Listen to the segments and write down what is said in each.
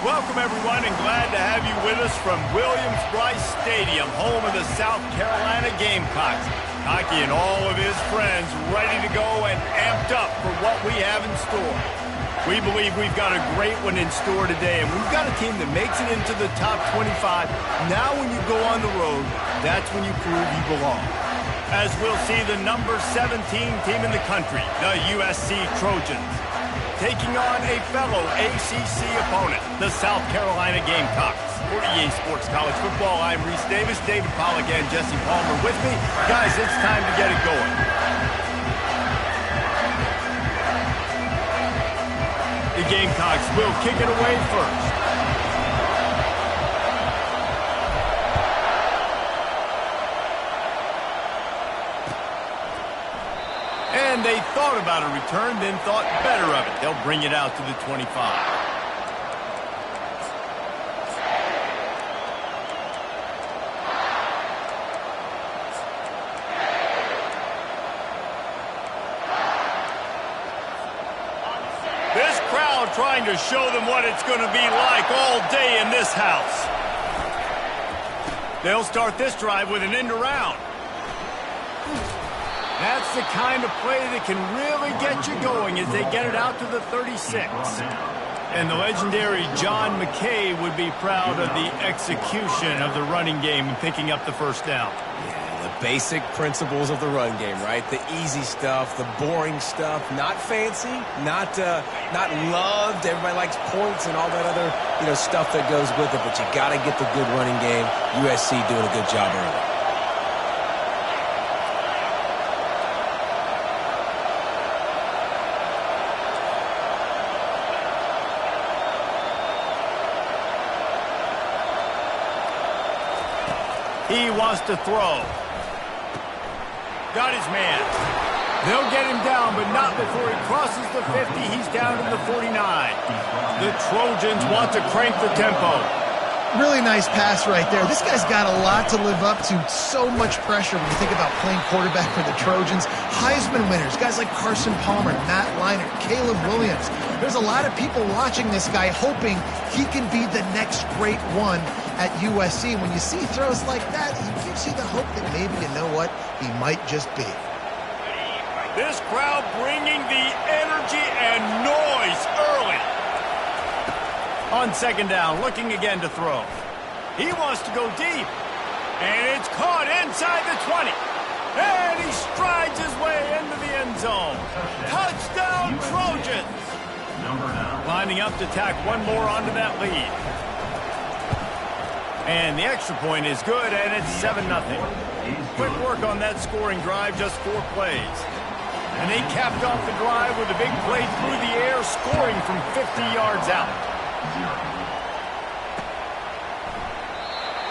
Welcome, everyone, and glad to have you with us from Williams-Brice Stadium, home of the South Carolina Gamecocks. Hockey and all of his friends ready to go and amped up for what we have in store. We believe we've got a great one in store today, and we've got a team that makes it into the top 25. Now when you go on the road, that's when you prove you belong. As we'll see the number 17 team in the country, the USC Trojans, taking on a fellow ACC opponent, the South Carolina Gamecocks. For EA Sports College Football, I'm Reese Davis, David Pollack, and Jesse Palmer with me. Guys, it's time to get it going. The Gamecocks will kick it away first. And they thought about a return, then thought better of it. They'll bring it out to the 25. This crowd trying to show them what it's going to be like all day in this house. They'll start this drive with an end around. That's the kind of play that can really get you going as they get it out to the 36. And the legendary John McKay would be proud of the execution of the running game and picking up the first down. Yeah, the basic principles of the run game, right? The easy stuff, the boring stuff, not fancy, not loved. Everybody likes points and all that other, stuff that goes with it, but you got to get the good running game. USC doing a good job early. He wants to throw. Got his man. They'll get him down, but not before he crosses the 50. He's down to the 49. The Trojans want to crank the tempo. Really nice pass right there. This guy's got a lot to live up to. So much pressure when you think about playing quarterback for the Trojans. Heisman winners, guys like Carson Palmer, Matt Leinart, Caleb Williams. There's a lot of people watching this guy hoping he can be the next great one at USC. When you see throws like that, it gives you the hope that maybe, you know what, he might just be. This crowd bringing the energy and noise early. On second down, looking again to throw. He wants to go deep. And it's caught inside the 20. And he strides his way into the end zone. Touchdown, Trojans. Lining up to tack one more onto that lead. And the extra point is good, and it's 7-0. Quick work on that scoring drive, just 4 plays. And they capped off the drive with a big play through the air, scoring from 50 yards out.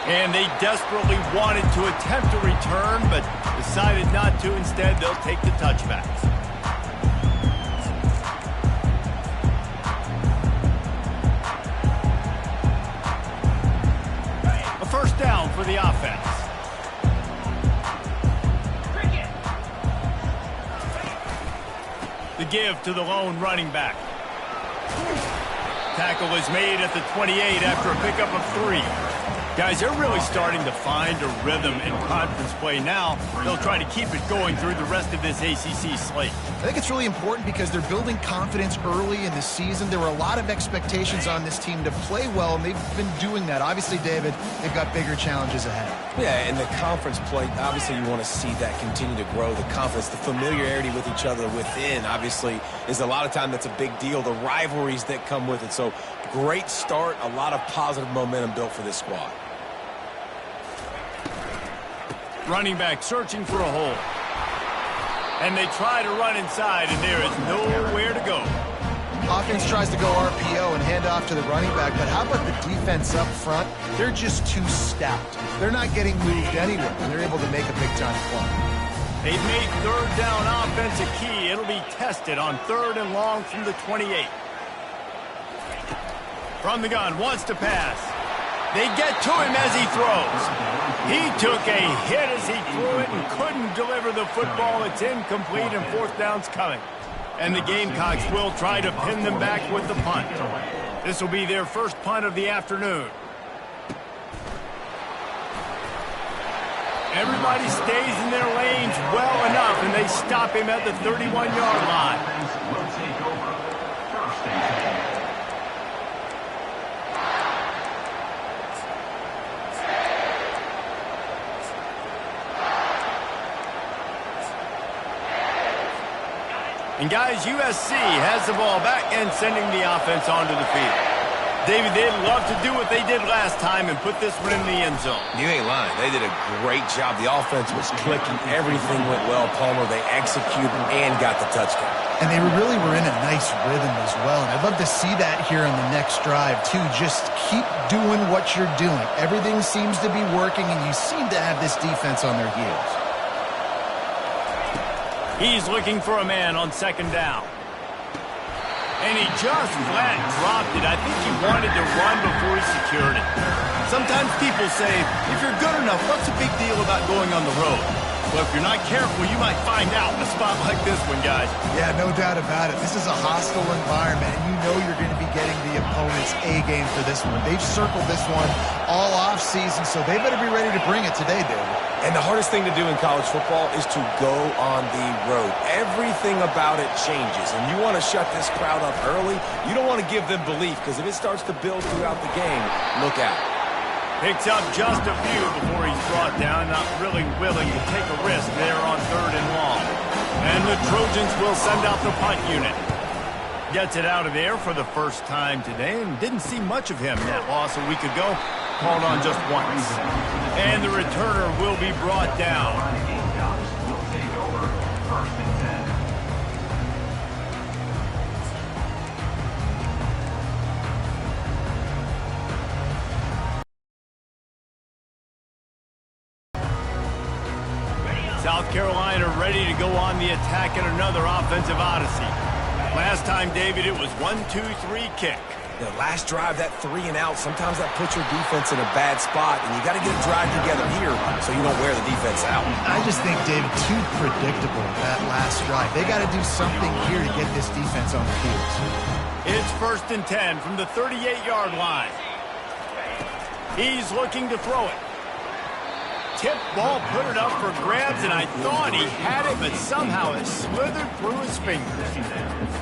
And they desperately wanted to attempt a return, but decided not to. Instead, they'll take the touchbacks. A first down for the offense. The give to the lone running back. Tackle is made at the 28 after a pickup of 3. Guys, they're really starting to find a rhythm in conference play now. They'll try to keep it going through the rest of this ACC slate. I think it's really important because they're building confidence early in the season. There were a lot of expectations on this team to play well, and they've been doing that. Obviously, David, they've got bigger challenges ahead. Yeah, and the conference play, obviously you want to see that continue to grow. The confidence, the familiarity with each other within, obviously, is a lot of time that's a big deal. The rivalries that come with it. So, great start, a lot of positive momentum built for this squad. Running back searching for a hole. And they try to run inside, and there is nowhere to go. Offense tries to go RPO and hand off to the running back, but how about the defense up front? They're just too stout. They're not getting moved anywhere, and they're able to make a big-time play. They've made third down offense a key. It'll be tested on 3rd and long from the 28. From the gun, wants to pass. They get to him as he throws. He took a hit as he threw it and couldn't deliver the football. It's incomplete, and 4th down's coming. And the Gamecocks will try to pin them back with the punt. This will be their first punt of the afternoon. Everybody stays in their lanes well enough, and they stop him at the 31-yard line. And guys, USC has the ball back and sending the offense onto the field. David, they'd love to do what they did last time and put this one in the end zone. You ain't lying. They did a great job. The offense was clicking. Everything went well, Palmer. They executed and got the touchdown. And they really were in a nice rhythm as well. And I'd love to see that here on the next drive, too. Just keep doing what you're doing. Everything seems to be working, and you seem to have this defense on their heels. He's looking for a man on second down. And he just flat dropped it. I think he wanted to run before he secured it. Sometimes people say, if you're good enough, what's the big deal about going on the road? Well, if you're not careful, you might find out in a spot like this one, guys. Yeah, no doubt about it. This is a hostile environment, and you know you're going to be getting the opponent's A-game for this one. They've circled this one all off-season, so they better be ready to bring it today, David. And the hardest thing to do in college football is to go on the road. Everything about it changes, and you want to shut this crowd up early. You don't want to give them belief, because if it starts to build throughout the game, look out. Picks up just a few before he's brought down, not really willing to take a risk there on 3rd and long. And the Trojans will send out the punt unit. Gets it out of there for the first time today, and didn't see much of him that loss a week ago. Called on just once. And the returner will be brought down. South Carolina ready to go on the attack in another offensive odyssey. Last time, David, it was 1-2-3 kick. The last drive, that 3 and out, sometimes that puts your defense in a bad spot, and you got to get a drive together here so you don't wear the defense out. I just think, David, too predictable, that last drive. They got to do something here to get this defense on the heels. It's 1st and 10 from the 38-yard line. He's looking to throw it. Tip ball, put it up for grabs, and I thought he had it, but somehow it slithered through his fingers.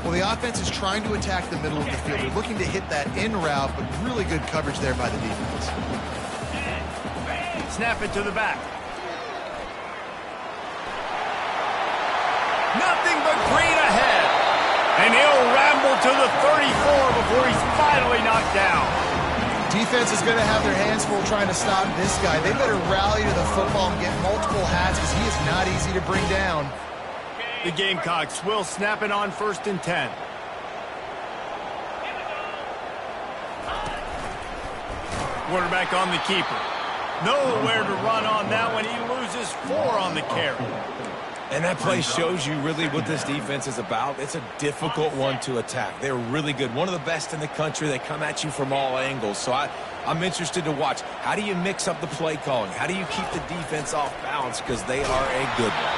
Well, the offense is trying to attack the middle of the field. They're looking to hit that in route, but really good coverage there by the defense. Snap it to the back. Nothing but green ahead. And he'll ramble to the 34 before he's finally knocked down. Defense is going to have their hands full trying to stop this guy. They better rally to the football and get multiple hats because he is not easy to bring down. The Gamecocks will snap it on 1st and 10. Quarterback on the keeper. Nowhere to run on that one. He loses 4 on the carry. And that play shows you really what this defense is about. It's a difficult one to attack. They're really good. One of the best in the country. They come at you from all angles. So I'm interested to watch. How do you mix up the play calling? How do you keep the defense off balance? Because they are a good one.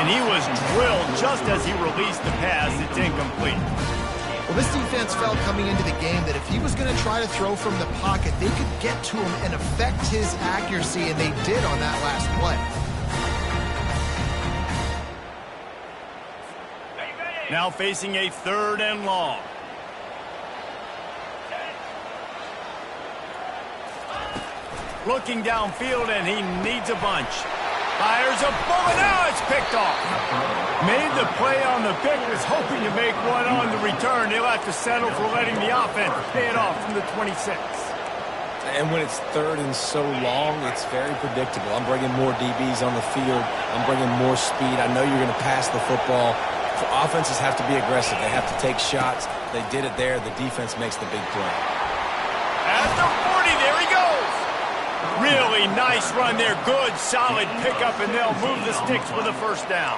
And he was drilled just as he released the pass. It's incomplete. Well, this defense felt coming into the game that if he was going to try to throw from the pocket, they could get to him and affect his accuracy, and they did on that last play. Now facing a 3rd and long. Looking downfield, and he needs a bunch. Fires a bullet. Now it's picked off. Made the play on the pick, was hoping to make one on the return. They'll have to settle for letting the offense pay it off from the 26. And when it's 3rd and so long, it's very predictable. I'm bringing more DBs on the field. I'm bringing more speed. I know you're going to pass the football. Offenses have to be aggressive. They have to take shots. They did it there. The defense makes the big play. At the 40, there he goes. Really nice run there. Good, solid pickup, and they'll move the sticks with a 1st down.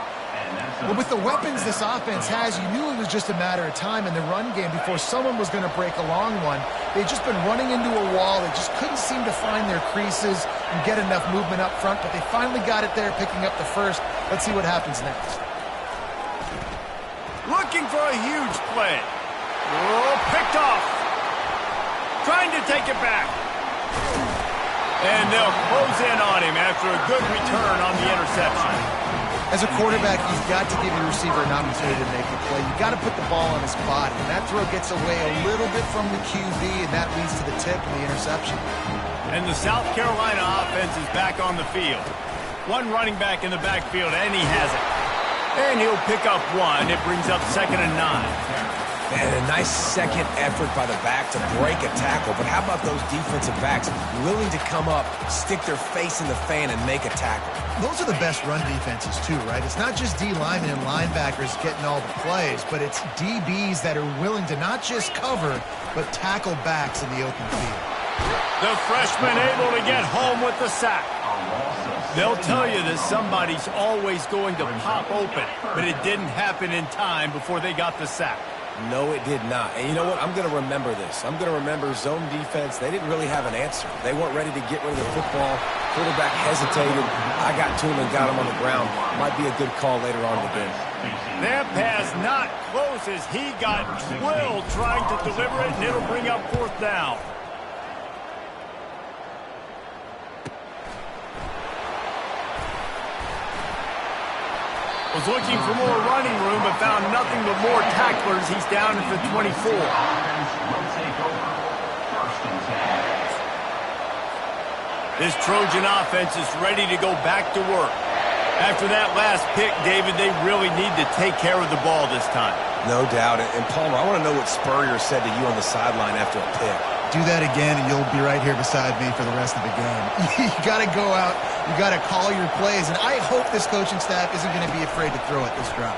Well, with the weapons this offense has, you knew it was just a matter of time in the run game before someone was going to break a long one. They'd just been running into a wall. They just couldn't seem to find their creases and get enough movement up front, but they finally got it there, picking up the 1st. Let's see what happens next. Looking for a huge play. Oh, picked off. Trying to take it back. And they'll close in on him after a good return on the interception. As a quarterback, you've got to give your receiver an opportunity to make the play. You've got to put the ball on his body. And that throw gets away a little bit from the QB, and that leads to the tip and the interception. And the South Carolina offense is back on the field. One running back in the backfield, and he has it. And he'll pick up one. It brings up 2nd and 9. And a nice second effort by the back to break a tackle. But how about those defensive backs willing to come up, stick their face in the fan, and make a tackle? Those are the best run defenses, too, right? It's not just D linemen and linebackers getting all the plays, but it's DBs that are willing to not just cover, but tackle backs in the open field. The freshman able to get home with the sack. They'll tell you that somebody's always going to pop open, but it didn't happen in time before they got the sack. No, it did not. And you know what? I'm going to remember this. I'm going to remember zone defense. They didn't really have an answer. They weren't ready to get rid of the football. Quarterback hesitated. I got to him and got him on the ground. Might be a good call later on in the game. That pass not close as he got drilled trying to deliver it, and it'll bring up 4th down. Was looking for more running room, but found nothing but more tacklers. He's down at the 24. This Trojan offense is ready to go back to work. After that last pick, David, they really need to take care of the ball this time. No doubt. And Palmer, I want to know what Spurrier said to you on the sideline after a pick. Do that again, and you'll be right here beside me for the rest of the game. You got to go out. You got to call your plays, and I hope this coaching staff isn't going to be afraid to throw it this drive.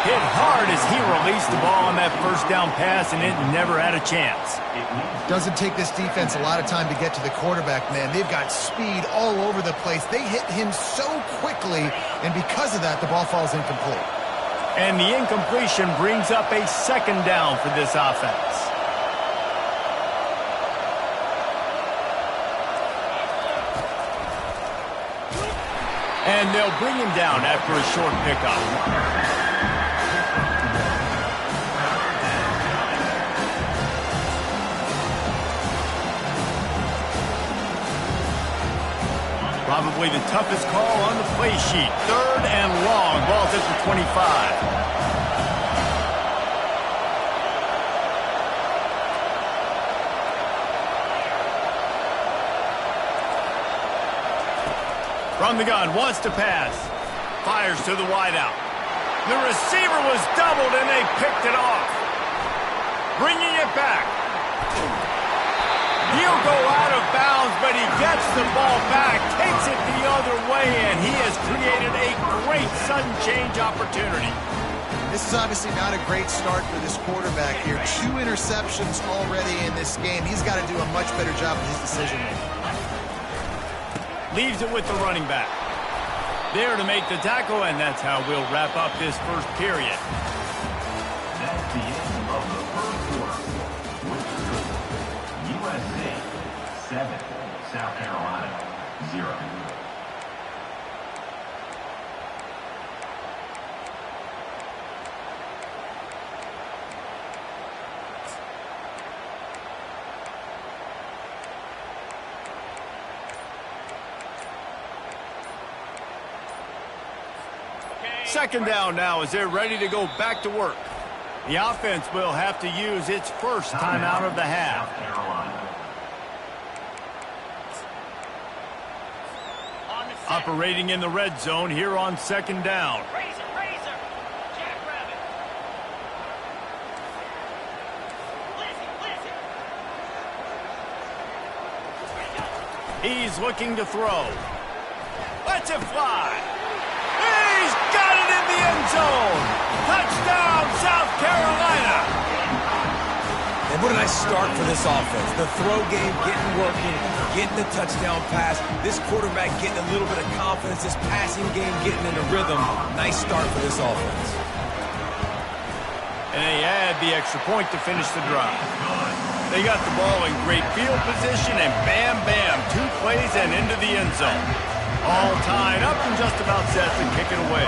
Hit hard as he released the ball on that 1st down pass, and it never had a chance. Doesn't take this defense a lot of time to get to the quarterback, man. They've got speed all over the place. They hit him so quickly, and because of that, the ball falls incomplete. And the incompletion brings up a 2nd down for this offense. And they'll bring him down after a short pickup. Probably the toughest call on the play sheet. 3rd and long. Ball's at the 25. From the gun, wants to pass. Fires to the wideout. The receiver was doubled, and they picked it off. Bringing it back. He'll go out of bounds, but he gets the ball back, takes it the other way, and he has created a great sudden change opportunity. This is obviously not a great start for this quarterback here. 2 interceptions already in this game. He's got to do a much better job of his decision-making. Leaves it with the running back. There to make the tackle, and that's how we'll wrap up this 1st period. That's the end of the 1st quarter. USA 7, South Carolina 0. Second down now as they're ready to go back to work. The offense will have to use its 1st timeout of the half. Operating in the red zone here on 2nd down. He's looking to throw. Lets it fly. He's got it in the end zone. Touchdown, South Carolina. And what a nice start for this offense. The throw game getting working, getting the touchdown pass. This quarterback getting a little bit of confidence. This passing game getting in a rhythm. Nice start for this offense. And they add the extra point to finish the drive. They got the ball in great field position, and bam, bam, 2 plays and into the end zone. All tied up and just about set to kick it away.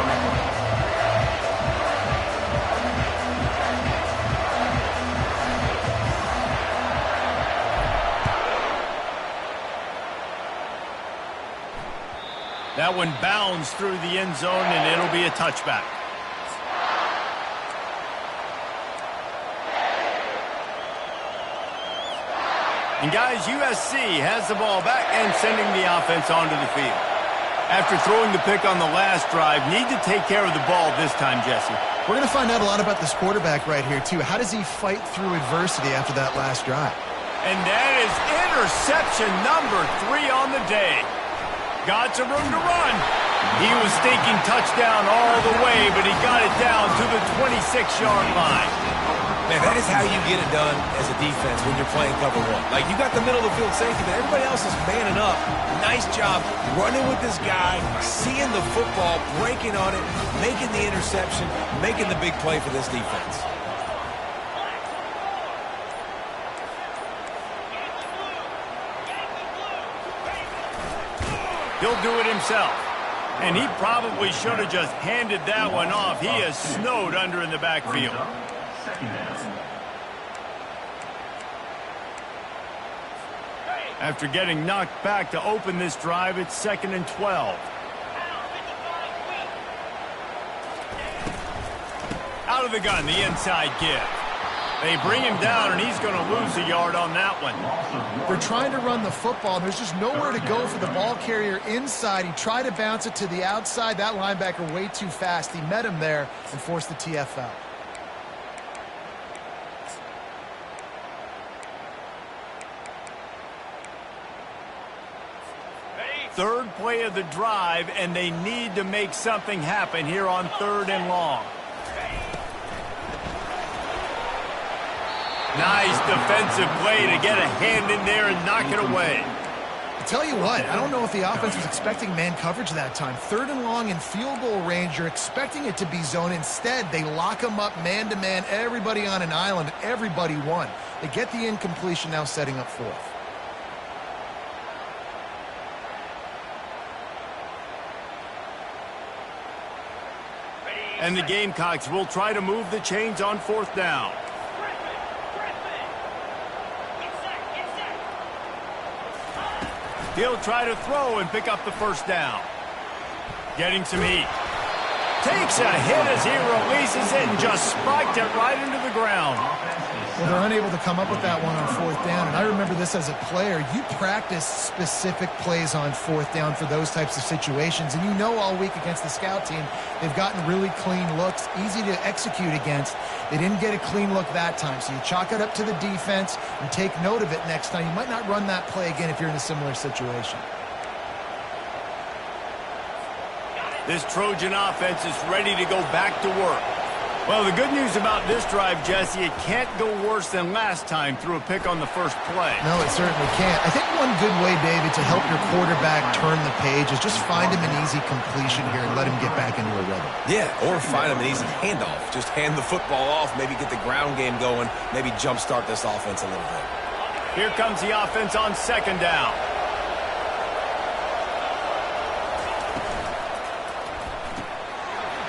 That one bounds through the end zone, and it'll be a touchback. And guys, USC has the ball back and sending the offense onto the field. After throwing the pick on the last drive, need to take care of the ball this time, Jesse. We're going to find out a lot about this quarterback right here, too. How does he fight through adversity after that last drive? And that is interception number 3 on the day. Got some room to run. He was thinking touchdown all the way, but he got it down to the 26-yard line. Man, that is how you get it done as a defense when you're playing cover 1. Like, you got the middle of the field safety, but everybody else is manning up. Nice job running with this guy, seeing the football, breaking on it, making the interception, making the big play for this defense. He'll do it himself. And he probably should have just handed that one off. He is snowed under in the backfield. After getting knocked back to open this drive, it's 2nd and 12. Out of the gun, the inside give. They bring him down, and he's going to lose a yard on that one. They're trying to run the football. There's just nowhere to go for the ball carrier inside. He tried to bounce it to the outside. That linebacker way too fast. He met him there and forced the TFL. Third play of the drive, and they need to make something happen here on 3rd and long. Nice defensive play to get a hand in there and knock it away. I tell you what, I don't know if the offense was expecting man coverage that time. 3rd and long in field goal range, you're expecting it to be zone. Instead, they lock them up man-to-man, everybody on an island, everybody won. They get the incompletion, now setting up 4th. And the Gamecocks will try to move the chains on 4th down. He'll try to throw and pick up the 1st down. Getting some heat. Takes a hit as he releases it and just spiked it right into the ground. Well, they're unable to come up with that one on 4th down. And I remember this as a player. You practice specific plays on 4th down for those types of situations. And you know all week against the scout team, they've gotten really clean looks, easy to execute against. They didn't get a clean look that time. So you chalk it up to the defense and take note of it next time. You might not run that play again if you're in a similar situation. This Trojan offense is ready to go back to work. Well, the good news about this drive, Jesse, it can't go worse than last time through a pick on the first play. No, it certainly can't. I think one good way, David, to help your quarterback turn the page is just find him an easy completion here and let him get back into a rhythm. Yeah, or find him an easy handoff. Just hand the football off, maybe get the ground game going, maybe jumpstart this offense a little bit. Here comes the offense on 2nd down.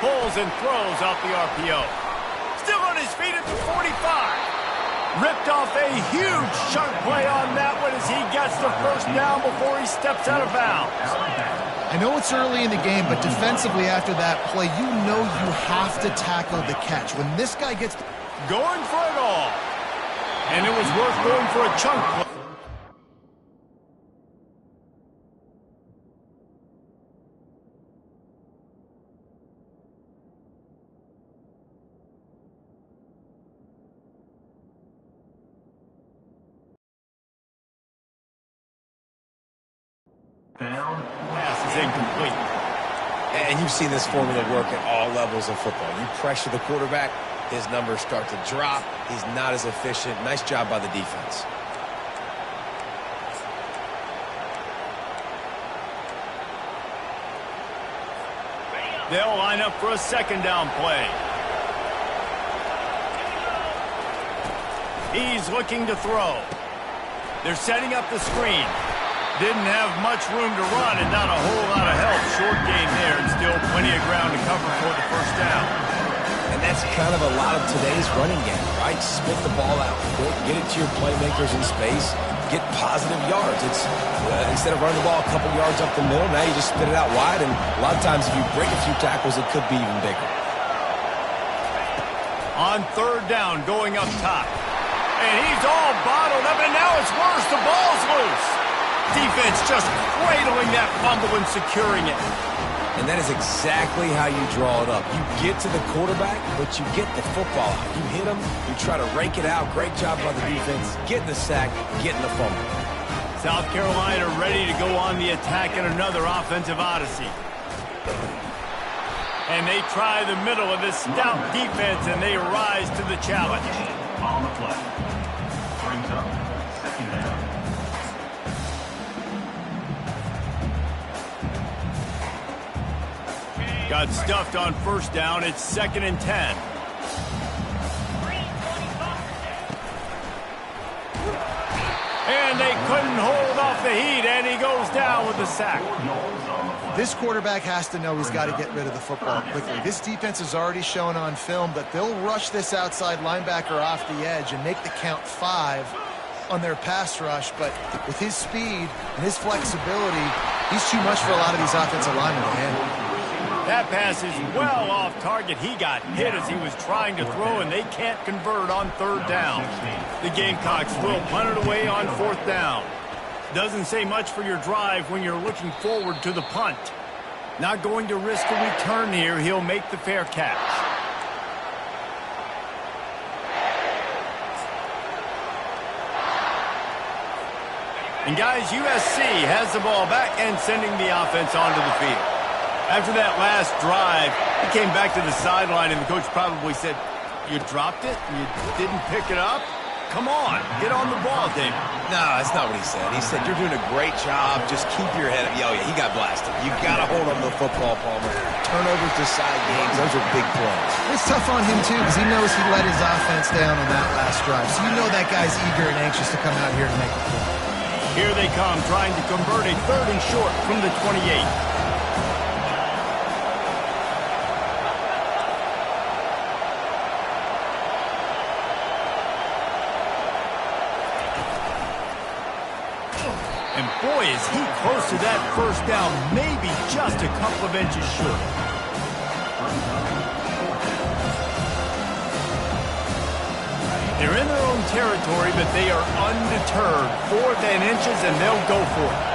Pulls and throws off the RPO. Still on his feet at the 45. Ripped off a huge chunk play on that one as he gets the 1st down before he steps out of bounds. I know it's early in the game, but defensively after that play, you know you have to tackle the catch. When this guy gets going for it all. And it was worth going for a chunk play. Pass is incomplete. And you've seen this formula work at all levels of football. You pressure the quarterback, his numbers start to drop. He's not as efficient. Nice job by the defense. They'll line up for a 2nd down play. He's looking to throw. They're setting up the screen. Didn't have much room to run and not a whole lot of help. Short gain there and still plenty of ground to cover for the 1st down. And that's kind of a lot of today's running game, right? Spit the ball out quick, get it to your playmakers in space, get positive yards. It's instead of running the ball a couple yards up the middle, now you just spit it out wide, and a lot of times if you break a few tackles, it could be even bigger. On third down, going up top. And he's all bottled up, and now it's worse. The ball's loose. Defense just cradling that fumble and securing it. And that is exactly how you draw it up. You get to the quarterback, but you get the football out. You hit him, you try to rake it out. Great job by the defense. Getting the sack, getting the fumble. South Carolina ready to go on the attack in another offensive odyssey. And they try the middle of this stout defense, and they rise to the challenge. On the play. Brings up second down. Got stuffed on first down. It's 2nd and 10. And they couldn't hold off the heat, and he goes down with the sack. This quarterback has to know he's got to get rid of the football quickly. This defense has already shown on film that they'll rush this outside linebacker off the edge and make the count 5 on their pass rush, but with his speed and his flexibility, he's too much for a lot of these offensive linemen to handle. That pass is well off target. He got hit as he was trying to throw, and they can't convert on third down. The Gamecocks will punt it away on fourth down. Doesn't say much for your drive when you're looking forward to the punt. Not going to risk a return here. He'll make the fair catch. And guys, USC has the ball back and sending the offense onto the field. After that last drive, he came back to the sideline, and the coach probably said, "You dropped it? You didn't pick it up? Come on, get on the ball, Dave." No, that's not what he said. He said, "You're doing a great job. Just keep your head up." Oh, yeah, he got blasted. You got to hold on to the football, Palmer. Turnovers decide games. Those are big plays. It's tough on him, too, because he knows he let his offense down on that last drive. So you know that guy's eager and anxious to come out here and make a play. Here they come, trying to convert a 3rd and short from the 28. And boy, is he close to that first down, maybe just a couple of inches short. They're in their own territory, but they are undeterred. 4th and inches, and they'll go for it.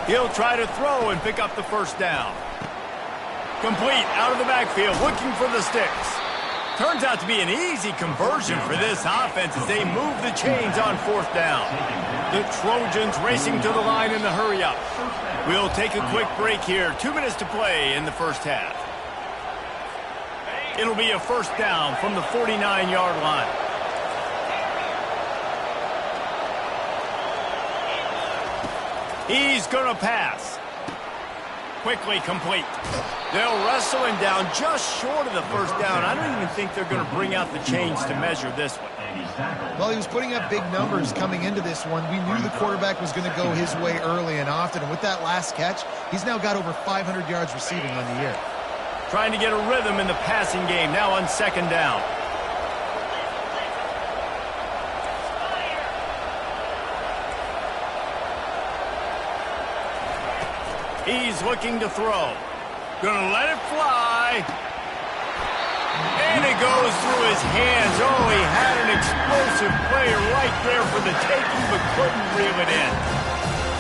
He'll try to throw and pick up the first down. Complete out of the backfield, looking for the sticks. Turns out to be an easy conversion for this offense as they move the chains on 4th down. The Trojans racing to the line in the hurry-up. We'll take a quick break here. 2 minutes to play in the first half. It'll be a first down from the 49-yard line. He's going to pass. Quickly complete. They'll wrestle him down just short of the first down. I don't even think they're going to bring out the chains to measure this one. Well, he was putting up big numbers coming into this one. We knew the quarterback was going to go his way early and often. And with that last catch, he's now got over 500 yards receiving on the year. Trying to get a rhythm in the passing game, now on 2nd down. He's looking to throw. Gonna let it fly. And it goes through his hands. Oh, he had an explosive play right there for the taking, but couldn't reel it in.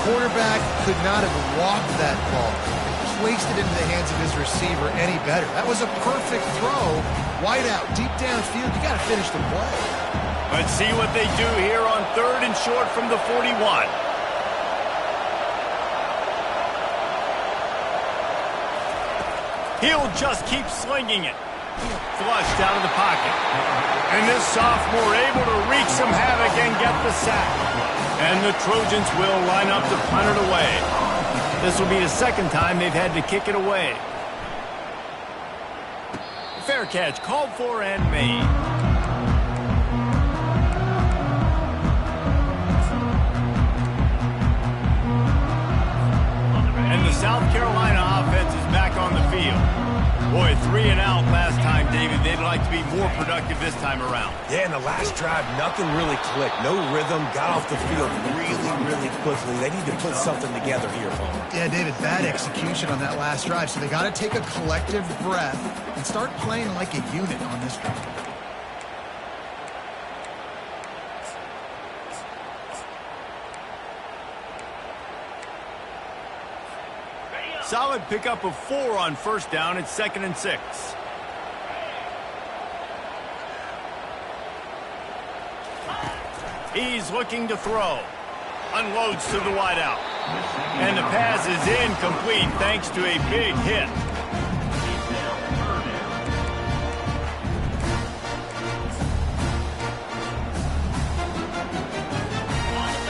Quarterback could not have walked that ball and placed it into the hands of his receiver any better. That was a perfect throw. Wide out, deep downfield. You got to finish the play. Let's see what they do here on 3rd and short from the 41. He'll just keep slinging it. Flushed out of the pocket. And this sophomore able to wreak some havoc and get the sack. And the Trojans will line up to punt it away. This will be the second time they've had to kick it away. Fair catch called for and made. And the South Carolina offense is back on the field. Boy, 3 and out last time, David. They'd like to be more productive this time around. Yeah, in the last drive, nothing really clicked. No rhythm, got off the field really quickly. They need to put something together here, Homer. Yeah, David, bad execution on that last drive. So they got to take a collective breath and start playing like a unit on this drive. Solid pickup of 4 on first down. It's 2nd and 6. He's looking to throw. Unloads to the wideout. And the pass is incomplete thanks to a big hit.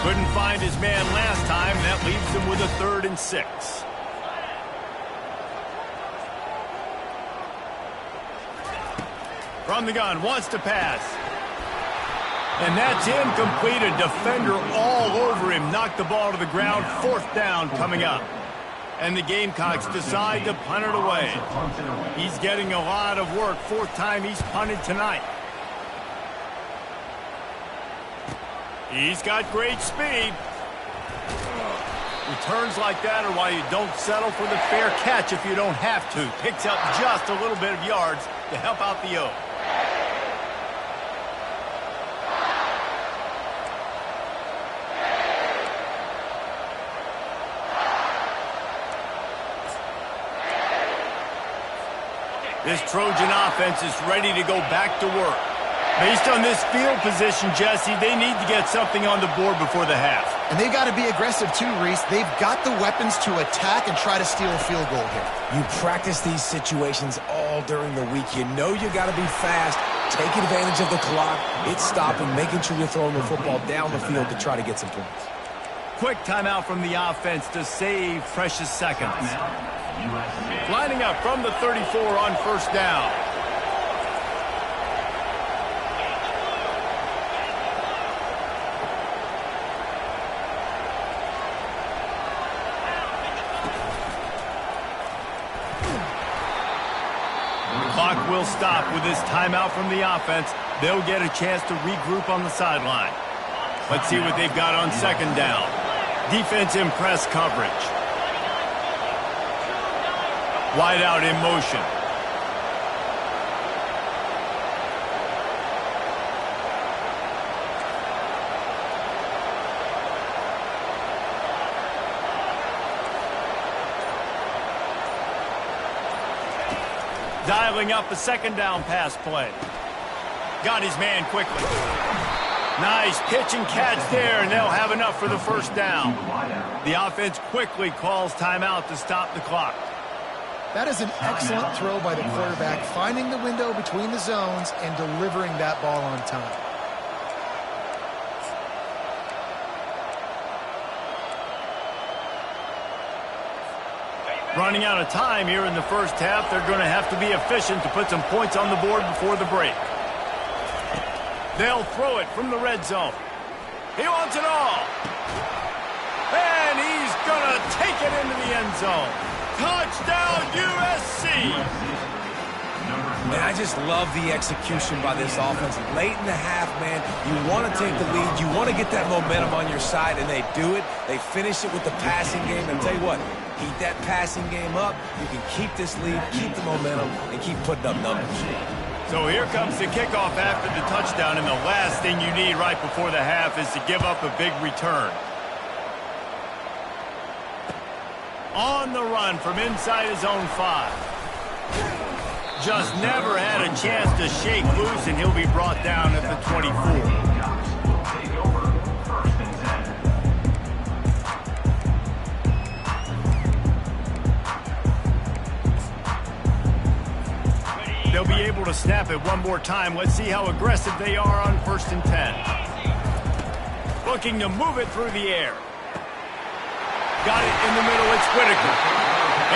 Couldn't find his man last time. That leaves him with a 3rd and 6. From the gun, wants to pass. And that's incomplete. A defender all over him. Knocked the ball to the ground. 4th down coming up. And the Gamecocks decide to punt it away. He's getting a lot of work. 4th time he's punted tonight. He's got great speed. Returns like that are why you don't settle for the fair catch if you don't have to. Picks up just a little bit of yards to help out the O. This Trojan offense is ready to go back to work. Based on this field position, Jesse, they need to get something on the board before the half. And they've got to be aggressive too, Reese. They've got the weapons to attack and try to steal a field goal here. You practice these situations all during the week. You know you got to be fast, take advantage of the clock, it's stopping, making sure you're throwing the football down the field to try to get some points. Quick timeout from the offense to save precious seconds. Lining up from the 34 on first down. Clock will stop with this timeout from the offense. They'll get a chance to regroup on the sideline. Let's see what they've got on 2nd down. Defense in press coverage. Wide out in motion. Dialing up a 2nd down pass play. Got his man quickly. Nice pitch and catch there, and they'll have enough for the 1st down. The offense quickly calls timeout to stop the clock. That is an excellent throw by the quarterback, finding the window between the zones and delivering that ball on time. Running out of time here in the 1st half. They're going to have to be efficient to put some points on the board before the break. They'll throw it from the red zone. He wants it all. And he's going to take it into the end zone. Touchdown, USC! Man, I just love the execution by this offense. Late in the half, man, you want to take the lead. You want to get that momentum on your side, and they do it. They finish it with the passing game. And tell you what, keep that passing game up. You can keep this lead, keep the momentum, and keep putting up numbers. So here comes the kickoff after the touchdown, and the last thing you need right before the half is to give up a big return. On the run from inside his own 5. Just never had a chance to shake loose, and he'll be brought down at the 24. They'll be able to snap it one more time. Let's see how aggressive they are on 1st and 10. Looking to move it through the air. Got it in the middle. It's Whitaker.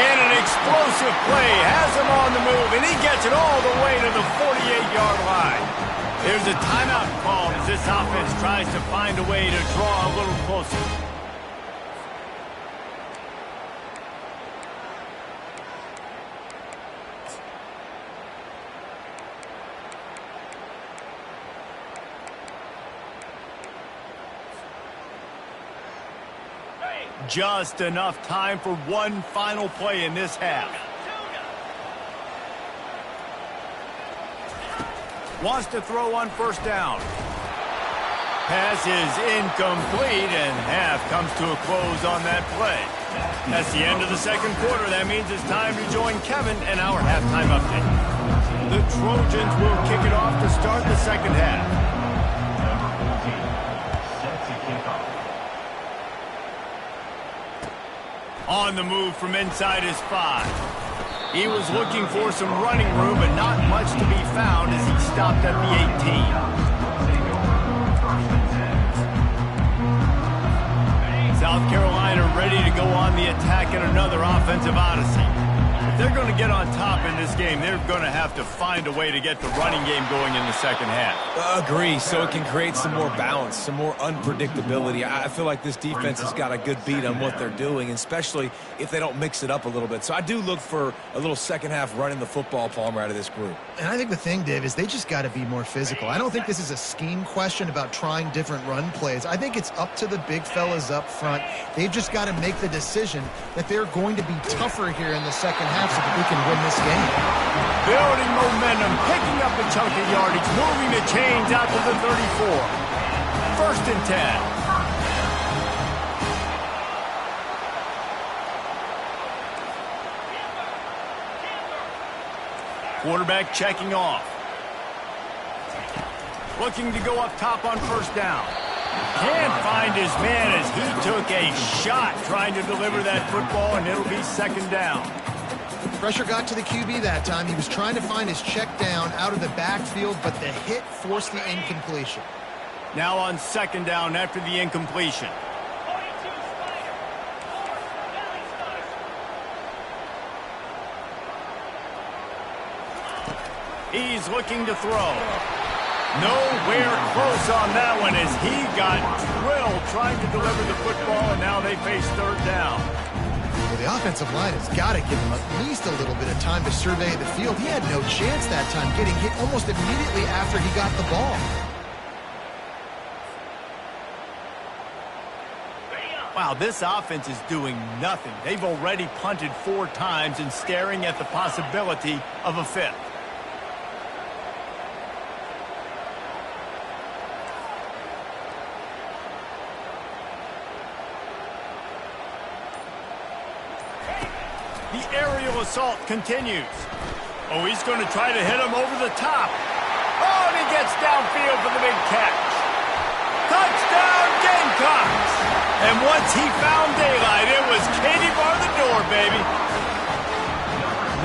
And an explosive play has him on the move, and he gets it all the way to the 48-yard line. There's a timeout called as this offense tries to find a way to draw a little closer. Just enough time for one final play in this half. Wants to throw on first down. Pass is incomplete, and half comes to a close on that play. That's the end of the second quarter. That means it's time to join Kevin and our halftime update. The Trojans will kick it off to start the second half. Number 14, set to kick off. On the move from inside his 5. He was looking for some running room, but not much to be found as he stopped at the 18. South Carolina ready to go on the attack in another offensive odyssey. If they're going to get on top in this game, they're going to have to find a way to get the running game going in the second half. Agree, so it can create some more balance, some more unpredictability. I feel like this defense has got a good beat on what they're doing, especially if they don't mix it up a little bit. So I do look for a little second half running the football, Palmer, out of this group. And I think the thing, Dave, is they just got to be more physical. I don't think this is a scheme question about trying different run plays. I think it's up to the big fellas up front. They've just got to make the decision that they're going to be tougher here in the second half so that we can win this game. Building momentum, picking up a chunk of yardage, moving the chains out to the 34. First and 10. Quarterback checking off. Looking to go up top on first down. Can't find his man as he took a shot trying to deliver that football, and it'll be second down. Pressure got to the QB that time. He was trying to find his check down out of the backfield, but the hit forced the incompletion. Now on second down after the incompletion. He's looking to throw. Nowhere close on that one as he got drilled trying to deliver the football, and now they face third down. Well, the offensive line has got to give him at least a little bit of time to survey the field. He had no chance that time, getting hit almost immediately after he got the ball. Wow, this offense is doing nothing. They've already punted 4 times and staring at the possibility of a 5th. The aerial assault continues. Oh, he's going to try to hit him over the top. Oh, and he gets downfield for the big catch. Touchdown, Gamecocks! And once he found daylight, it was Katie bar the door, baby.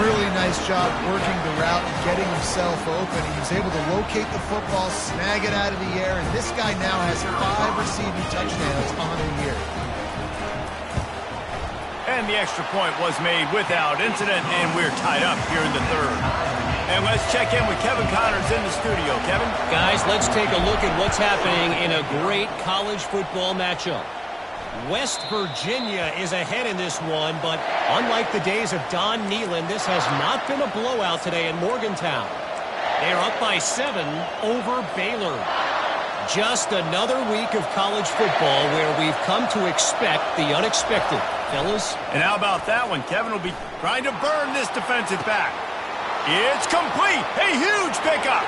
Really nice job working the route and getting himself open. He was able to locate the football, snag it out of the air, and this guy now has 5 receiving touchdowns on the year. And the extra point was made without incident, and we're tied up here in the third. And let's check in with Kevin Connors in the studio. Kevin? Guys, let's take a look at what's happening in a great college football matchup. West Virginia is ahead in this one, but unlike the days of Don Nehlen, this has not been a blowout today in Morgantown. They are up by 7 over Baylor. Just another week of college football where we've come to expect the unexpected. Fellas? And how about that one? Kevin will be trying to burn this defensive back. It's complete. A huge pickup.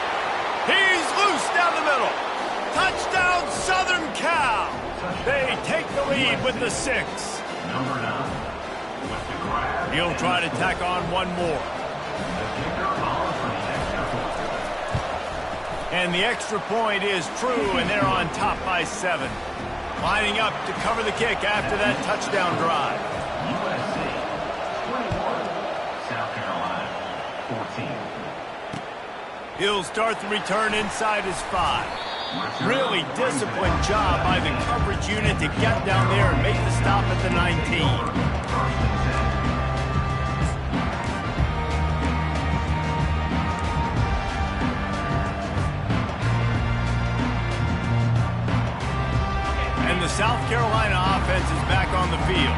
He's loose down the middle. Touchdown, Southern Cal. They take the lead with the 6. Number 9, with the grab. He'll try to tack on one more. The kicker calls for the extra point. And the extra point is true, and they're on top by 7. Lining up to cover the kick after that touchdown drive. USC 21, South Carolina 14. He'll start the return inside his 5. Really disciplined job by the coverage unit to get down there and make the stop at the 19. The South Carolina offense is back on the field.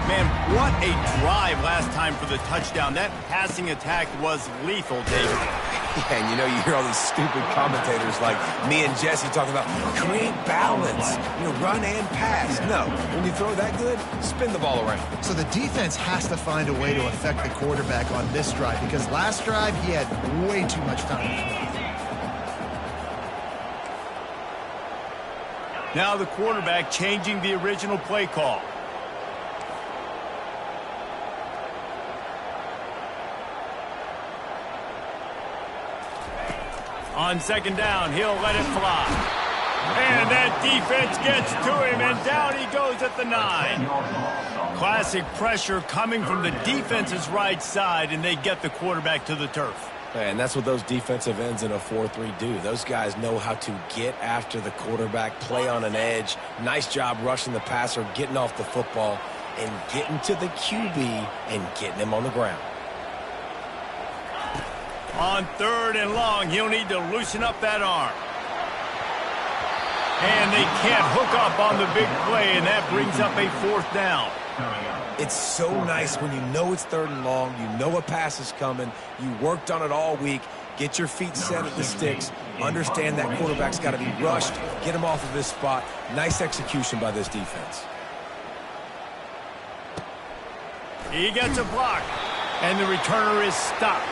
Man, what a drive last time for the touchdown. That passing attack was lethal, David. Yeah, and you know, you hear all these stupid commentators like me and Jesse talking about create balance, run and pass. No, when you throw that good, spin the ball around. So the defense has to find a way to affect the quarterback on this drive because last drive he had way too much time to throw. Now the quarterback changing the original play call. On second down, he'll let it fly. And that defense gets to him, and down he goes at the 9. Classic pressure coming from the defense's right side, and they get the quarterback to the turf. And that's what those defensive ends in a 4-3 do. Those guys know how to get after the quarterback, play on an edge. Nice job rushing the passer, getting off the football, and getting to the QB and getting him on the ground. On third and long, he'll need to loosen up that arm. And they can't hook up on the big play, and that brings up a 4th down. It's so nice when you know it's third and long, you know a pass is coming, you worked on it all week, get your feet set at the sticks, understand that quarterback's got to be rushed, get him off of this spot. Nice execution by this defense. He gets a block, and the returner is stopped.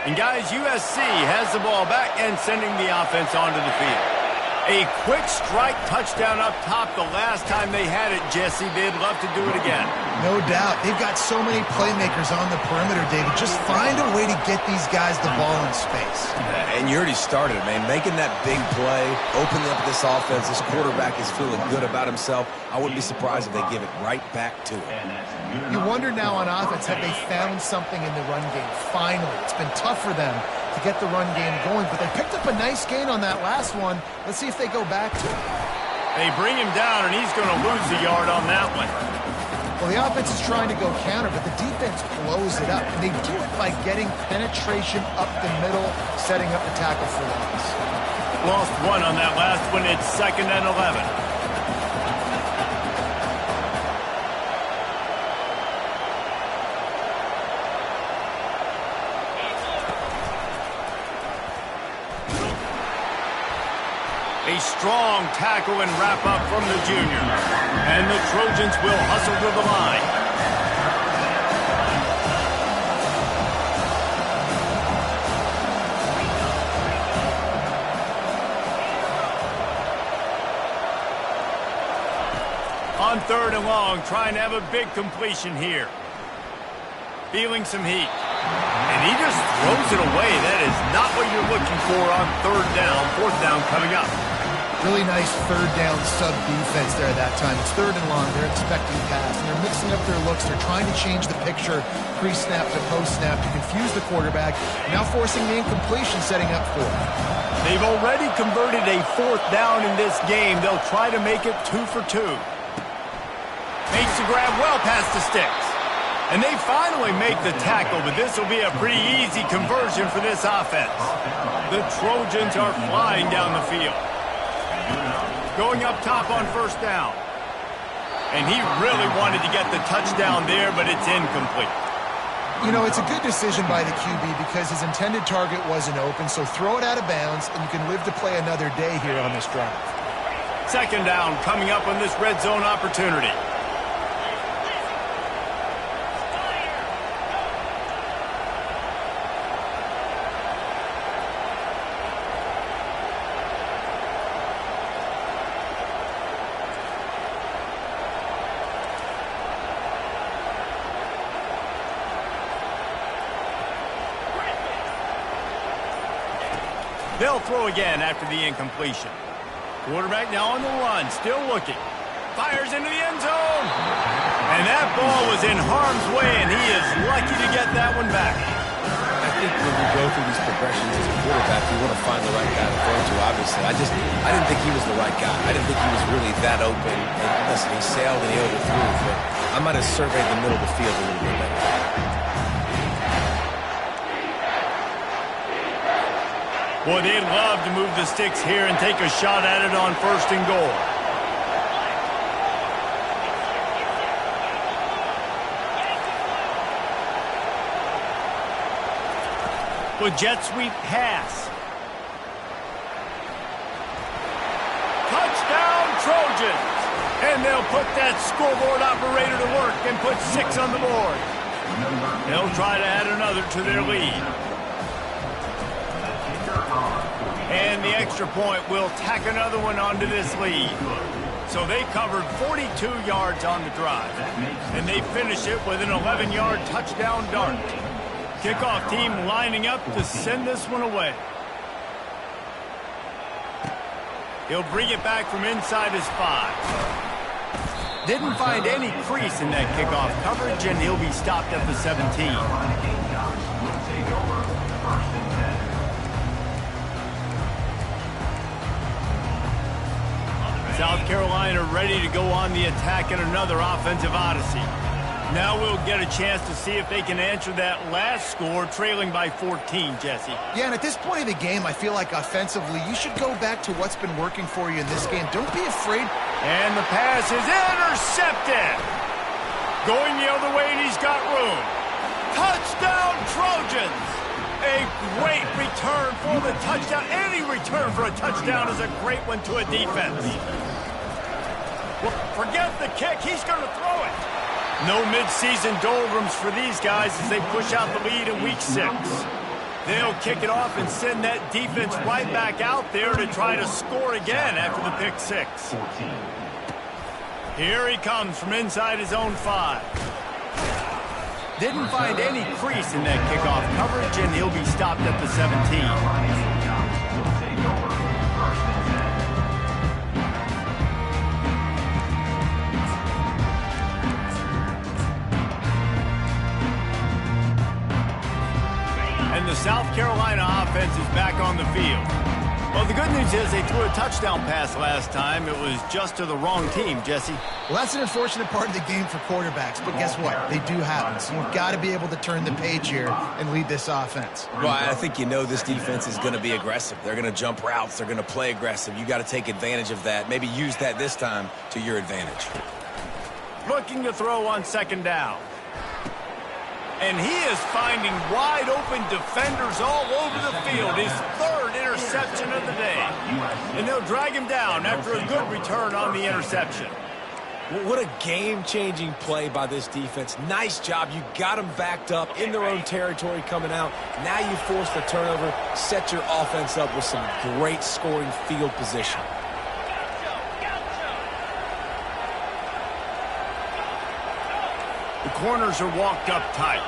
And guys, USC has the ball back and sending the offense onto the field. A quick strike touchdown up top the last time they had it, Jesse. They'd love to do it again. No doubt. They've got so many playmakers on the perimeter, David. Just find a way to get these guys the ball in space. And you already started it, man. Making that big play, opening up this offense. This quarterback is feeling good about himself. I wouldn't be surprised if they give it right back to him. You wonder now on offense, have they found something in the run game? Finally. It's been tough for them to get the run game going, but they picked up a nice gain on that last one. Let's see if they go back to it. They bring him down, and he's going to lose the yard on that one. Well, the offense is trying to go counter, but the defense blows it up, and they do it by getting penetration up the middle, setting up the tackle for loss. Lost one on that last one. It's 2nd and 11. A strong tackle and wrap-up from the junior. And the Trojans will hustle to the line. On third and long, trying to have a big completion here. Feeling some heat. And he just throws it away. That is not what you're looking for on 3rd down. 4th down coming up. Really nice 3rd down sub-defense there that time. It's 3rd and long. They're expecting pass, and they're mixing up their looks. They're trying to change the picture pre-snap to post-snap to confuse the quarterback, now forcing the incompletion, setting up 4th. They've already converted a 4th down in this game. They'll try to make it 2 for 2. Makes the grab well past the sticks. And they finally make the tackle, but this will be a pretty easy conversion for this offense. The Trojans are flying down the field. Going up top on 1st down. And he really wanted to get the touchdown there, but it's incomplete. You know, it's a good decision by the QB because his intended target wasn't open, so throw it out of bounds, and you can live to play another day here on this drive. 2nd down coming up on this red zone opportunity. They'll throw again after the incompletion. Quarterback now on the run, still looking. fires into the end zone. And that ball was in harm's way, and he is lucky to get that one back. I think when you go through these progressions as a quarterback, you want to find the right guy to throw to, obviously. I didn't think he was the right guy. I didn't think he was really that open. And listen, he sailed and he overthrew, but I might have surveyed the middle of the field a little bit better. Boy, they'd love to move the sticks here and take a shot at it on 1st and goal. With jet sweep pass. Touchdown Trojans! And they'll put that scoreboard operator to work and put 6 on the board. They'll try to add another to their lead. And the extra point will tack another one onto this lead. So they covered 42 yards on the drive. And they finish it with an 11-yard touchdown dart. Kickoff team lining up to send this one away. He'll bring it back from inside his 5. Didn't find any crease in that kickoff coverage, and he'll be stopped at the 17. South Carolina ready to go on the attack in another offensive odyssey. Now we'll get a chance to see if they can answer that last score, trailing by 14, Jesse. Yeah, and at this point of the game, I feel like offensively, you should go back to what's been working for you in this game. Don't be afraid. And the pass is intercepted. Going the other way, and he's got room. Touchdown, Trojans! A great return for the touchdown. Any return for a touchdown is a great one to a defense. Well, forget the kick. He's going to throw it. No midseason doldrums for these guys as they push out the lead in week 6. They'll kick it off and send that defense right back out there to try to score again after the pick 6. Here he comes from inside his own 5. Didn't find any crease in that kickoff coverage, and he'll be stopped at the 17. And the South Carolina offense is back on the field. Well, the good news is they threw a touchdown pass last time. It was just to the wrong team, Jesse. Well, that's an unfortunate part of the game for quarterbacks, but guess what? They do happen. So you've got to be able to turn the page here and lead this offense. Well, I think you know this defense is going to be aggressive. They're going to jump routes. They're going to play aggressive. You got to take advantage of that. Maybe use that this time to your advantage. Looking to throw on 2nd down. And he is finding wide-open defenders all over the field. His 3rd interception of the day. And they'll drag him down after a good return on the interception. What a game-changing play by this defense. Nice job. You got them backed up in their own territory coming out. Now you force the turnover, set your offense up with some great scoring field position. The corners are walked up tight.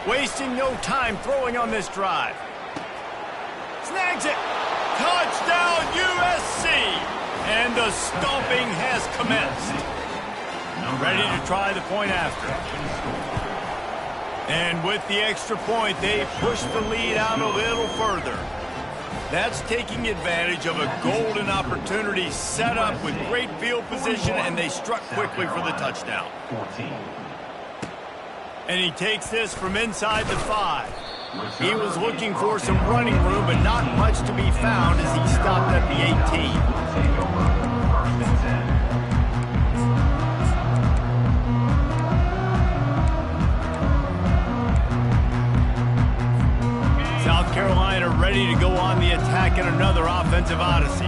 Wasting no time throwing on this drive. Snags it. Touchdown, USC. And the stomping has commenced. Ready to try the point after. And with the extra point, they push the lead out a little further. That's taking advantage of a golden opportunity set up with great field position, and they struck quickly for the touchdown. And he takes this from inside the 5. He was looking for some running room, but not much to be found as he stopped at the 18. South Carolina ready to go on the attack in another offensive odyssey.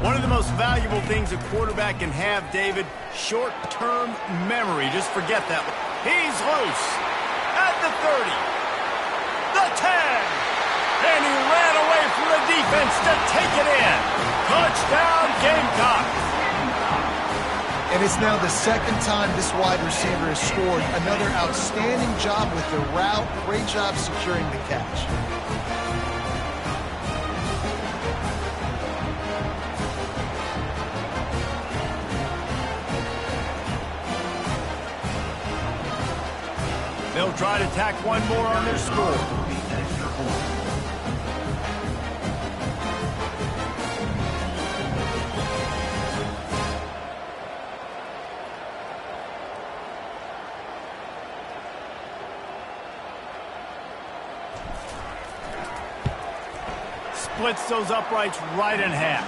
One of the most valuable things a quarterback can have, David, short-term memory. Just forget that. He's loose at the 30, the 10, and he ran away from the defense to take it in. Touchdown, Gamecocks. And it's now the 2nd time this wide receiver has scored. Another outstanding job with the route. Great job securing the catch. They'll try to tack one more on their score. Splits those uprights right in half.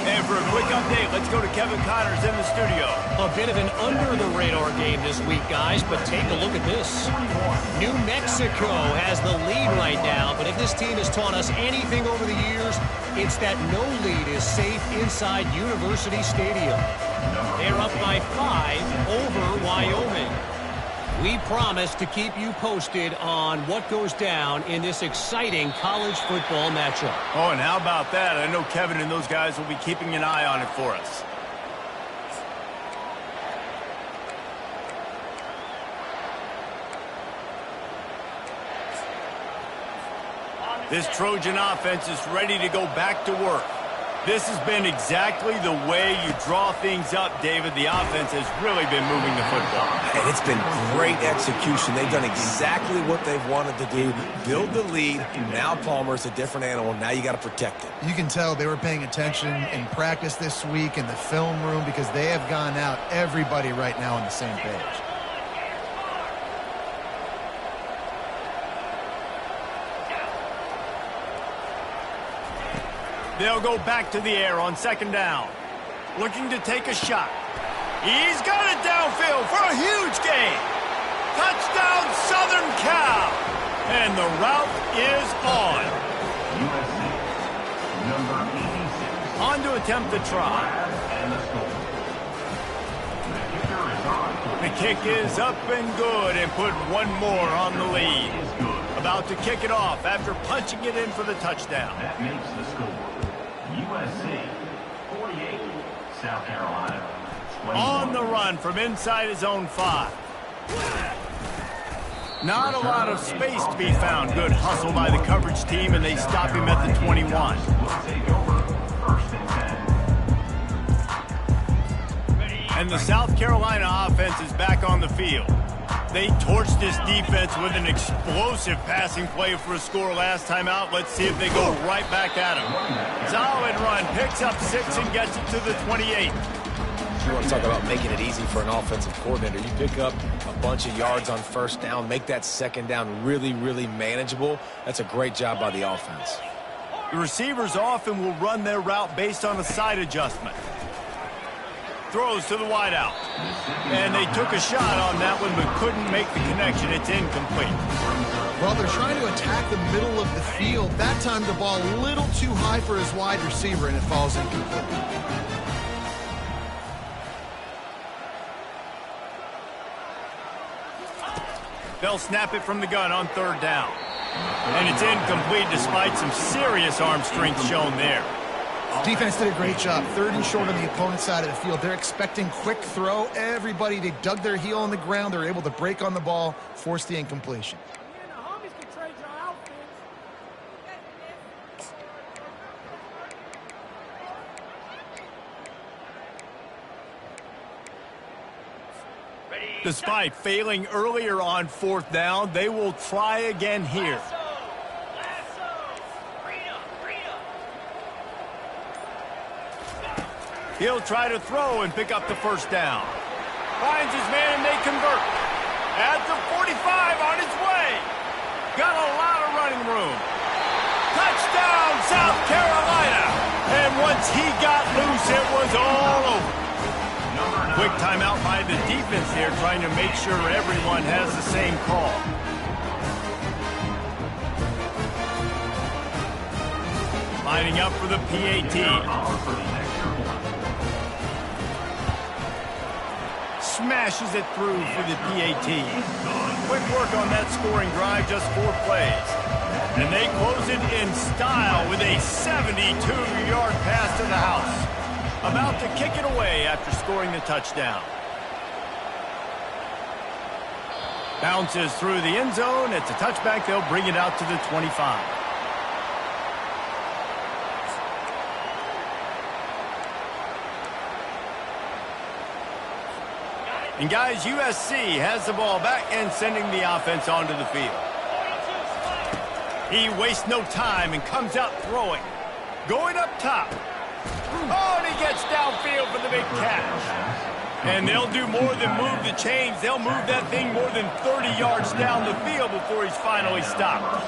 And for a quick update, let's go to Kevin Connors in the studio. A bit of an under-the-radar game this week, guys, but take a look at this. New Mexico has the lead right now, but if this team has taught us anything over the years, it's that no lead is safe inside University Stadium. They're up by 5 over Wyoming. We promise to keep you posted on what goes down in this exciting college football matchup. Oh, and how about that? I know Kevin and those guys will be keeping an eye on it for us. This Trojan offense is ready to go back to work. This has been exactly the way you draw things up, David. The offense has really been moving the football. And it's been great execution. They've done exactly what they've wanted to do. Build the lead. Now Palmer's a different animal. Now you got to protect it. You can tell they were paying attention in practice this week in the film room because they have gone out, everybody right now on the same page. They'll go back to the air on second down. Looking to take a shot. He's got it downfield for a huge gain. Touchdown, Southern Cal. And the route is on. USC, number 86. On to attempt the try. And the score. The kick is up and good and put one more on the lead. About to kick it off after punching it in for the touchdown. That makes the score. USC 48, South Carolina 21. On the run from inside his own 5. Not a lot of space to be found. Good hustle by the coverage team, and they stop him at the 21. Will take over first and 10. And the South Carolina offense is back on the field. They torched this defense with an explosive passing play for a score last time out. Let's see if they go right back at him. Solid run, picks up 6 and gets it to the 28. You want to talk about making it easy for an offensive coordinator. You pick up a bunch of yards on first down, make that second down really, really manageable. That's a great job by the offense. The receivers often will run their route based on a side adjustment. Throws to the wideout. And they took a shot on that one but couldn't make the connection. It's incomplete. Well, they're trying to attack the middle of the field. That time the ball a little too high for his wide receiver, and it falls incomplete. They'll snap it from the gun on third down. And it's incomplete despite some serious arm strength shown there. Defense did a great job. 3rd and short on the opponent's side of the field. They're expecting quick throw. Everybody, they dug their heel on the ground. They're able to break on the ball, force the incompletion. Despite failing earlier on 4th down, they will try again here. He'll try to throw and pick up the first down. Finds his man and they convert. At the 45 on his way. Got a lot of running room. Touchdown, South Carolina. And once he got loose, it was all over. Quick timeout by the defense here, trying to make sure everyone has the same call. Lining up for the PAT. Smashes it through for the PAT. Quick work on that scoring drive, just 4 plays. And they close it in style with a 72-yard pass to the house. About to kick it away after scoring the touchdown. Bounces through the end zone. It's a touchback. They'll bring it out to the 25. And guys, USC has the ball back and sending the offense onto the field. He wastes no time and comes out throwing. Going up top. Oh, and he gets downfield for the big catch. And they'll do more than move the chains. They'll move that thing more than 30 yards down the field before he's finally stopped.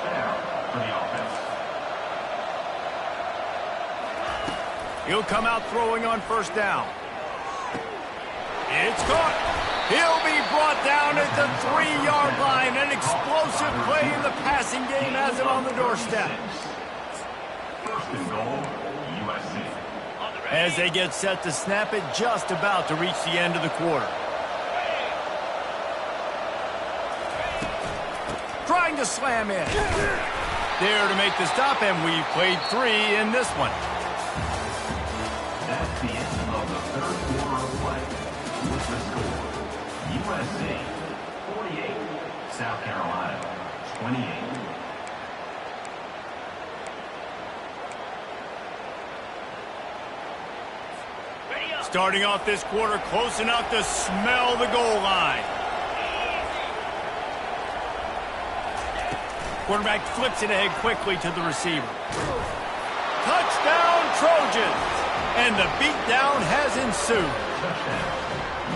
He'll come out throwing on first down. It's caught. He'll be brought down at the 3-yard line. An explosive play in the passing game has him on the doorstep. First and goal, USC. As they get set to snap it, just about to reach the end of the quarter. Trying to slam in. There to make the stop, and we've played 3 in this one. That's the end of the third quarter of play. With the score, USC 48, South Carolina 28. Starting off this quarter close enough to smell the goal line. Quarterback flips it ahead quickly to the receiver. Touchdown, Trojans! And the beatdown has ensued.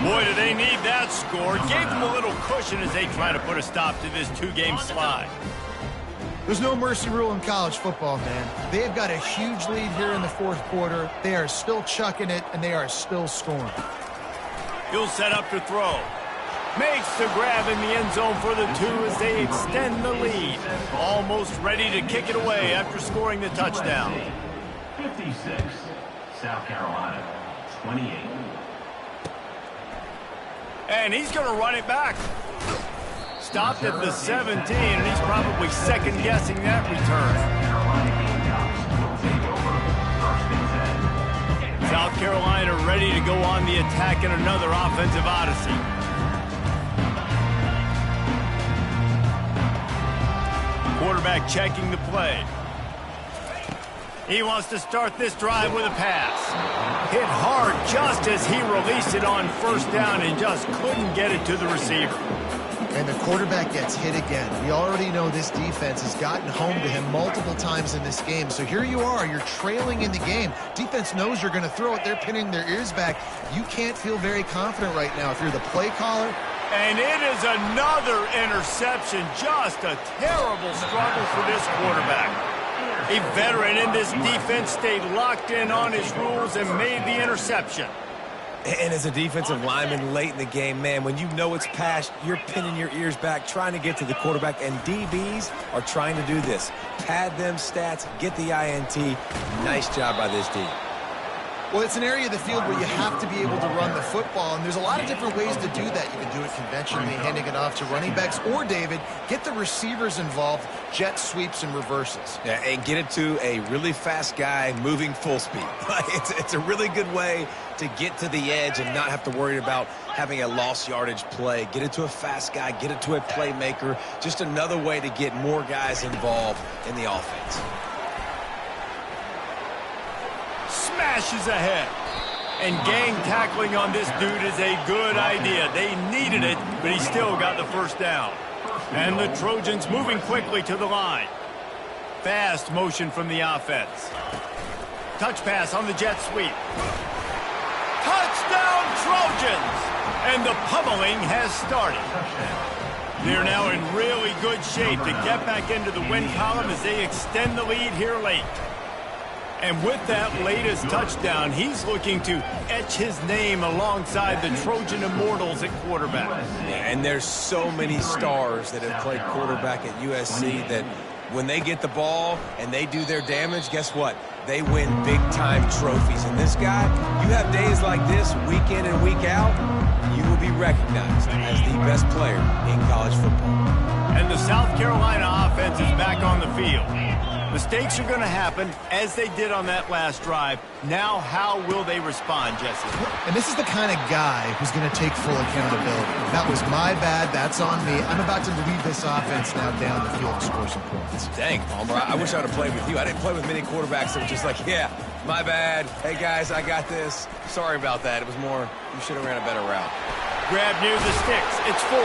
Boy, do they need that score. Gave them a little cushion as they try to put a stop to this 2-game slide. There's no mercy rule in college football, man. They've got a huge lead here in the fourth quarter. They are still chucking it, and they are still scoring. He'll set up to throw. Makes the grab in the end zone for the 2 as they extend the lead. Almost ready to kick it away after scoring the touchdown. 56, South Carolina 28. And he's going to run it back. Stopped at the 17, and he's probably second-guessing that return. South Carolina ready to go on the attack in another offensive odyssey. Quarterback checking the play. He wants to start this drive with a pass. Hit hard just as he released it on first down and just couldn't get it to the receiver. And the quarterback gets hit again. We already know this defense has gotten home to him multiple times in this game. So here you are, you're trailing in the game. Defense knows you're going to throw it. They're pinning their ears back. You can't feel very confident right now if you're the play caller. And it is another interception. Just a terrible struggle for this quarterback. A veteran in this defense stayed locked in on his rules and made the interception. And as a defensive lineman late in the game, man, when you know it's past, you're pinning your ears back, trying to get to the quarterback, and DBs are trying to do this. Pad them stats, get the INT. Nice job by this D. Well, it's an area of the field where you have to be able to run the football, and there's a lot of different ways to do that. You can do it conventionally, handing it off to running backs, or, David, get the receivers involved, jet sweeps and reverses. Yeah, and get it to a really fast guy moving full speed. It's a really good way to get to the edge and not have to worry about having a lost yardage play. Get it to a fast guy, get it to a playmaker. Just another way to get more guys involved in the offense. Smashes ahead. And gang tackling on this dude is a good idea. They needed it, but he still got the first down. And the Trojans moving quickly to the line. Fast motion from the offense. Touch pass on the jet sweep. Touchdown, Trojans! And the pummeling has started. They're now in really good shape to get back into the win column as they extend the lead here late. And with that latest touchdown, he's looking to etch his name alongside the Trojan Immortals at quarterback. Yeah, and there's so many stars that have played quarterback at USC that when they get the ball and they do their damage, guess what? They win big-time trophies. And this guy, you have days like this, week in and week out, you will be recognized as the best player in college football. And the South Carolina offense is back on the field. Mistakes are going to happen, as they did on that last drive. Now, how will they respond, Jesse? And this is the kind of guy who's going to take full accountability. That was my bad. That's on me. I'm about to lead this offense now down the field and score some points. Dang, Palmer, I wish I would have played with you. I didn't play with many quarterbacks that were just like, yeah, my bad. Hey, guys, I got this. Sorry about that. It was more, you should have ran a better route. grab near the sticks. It's 4.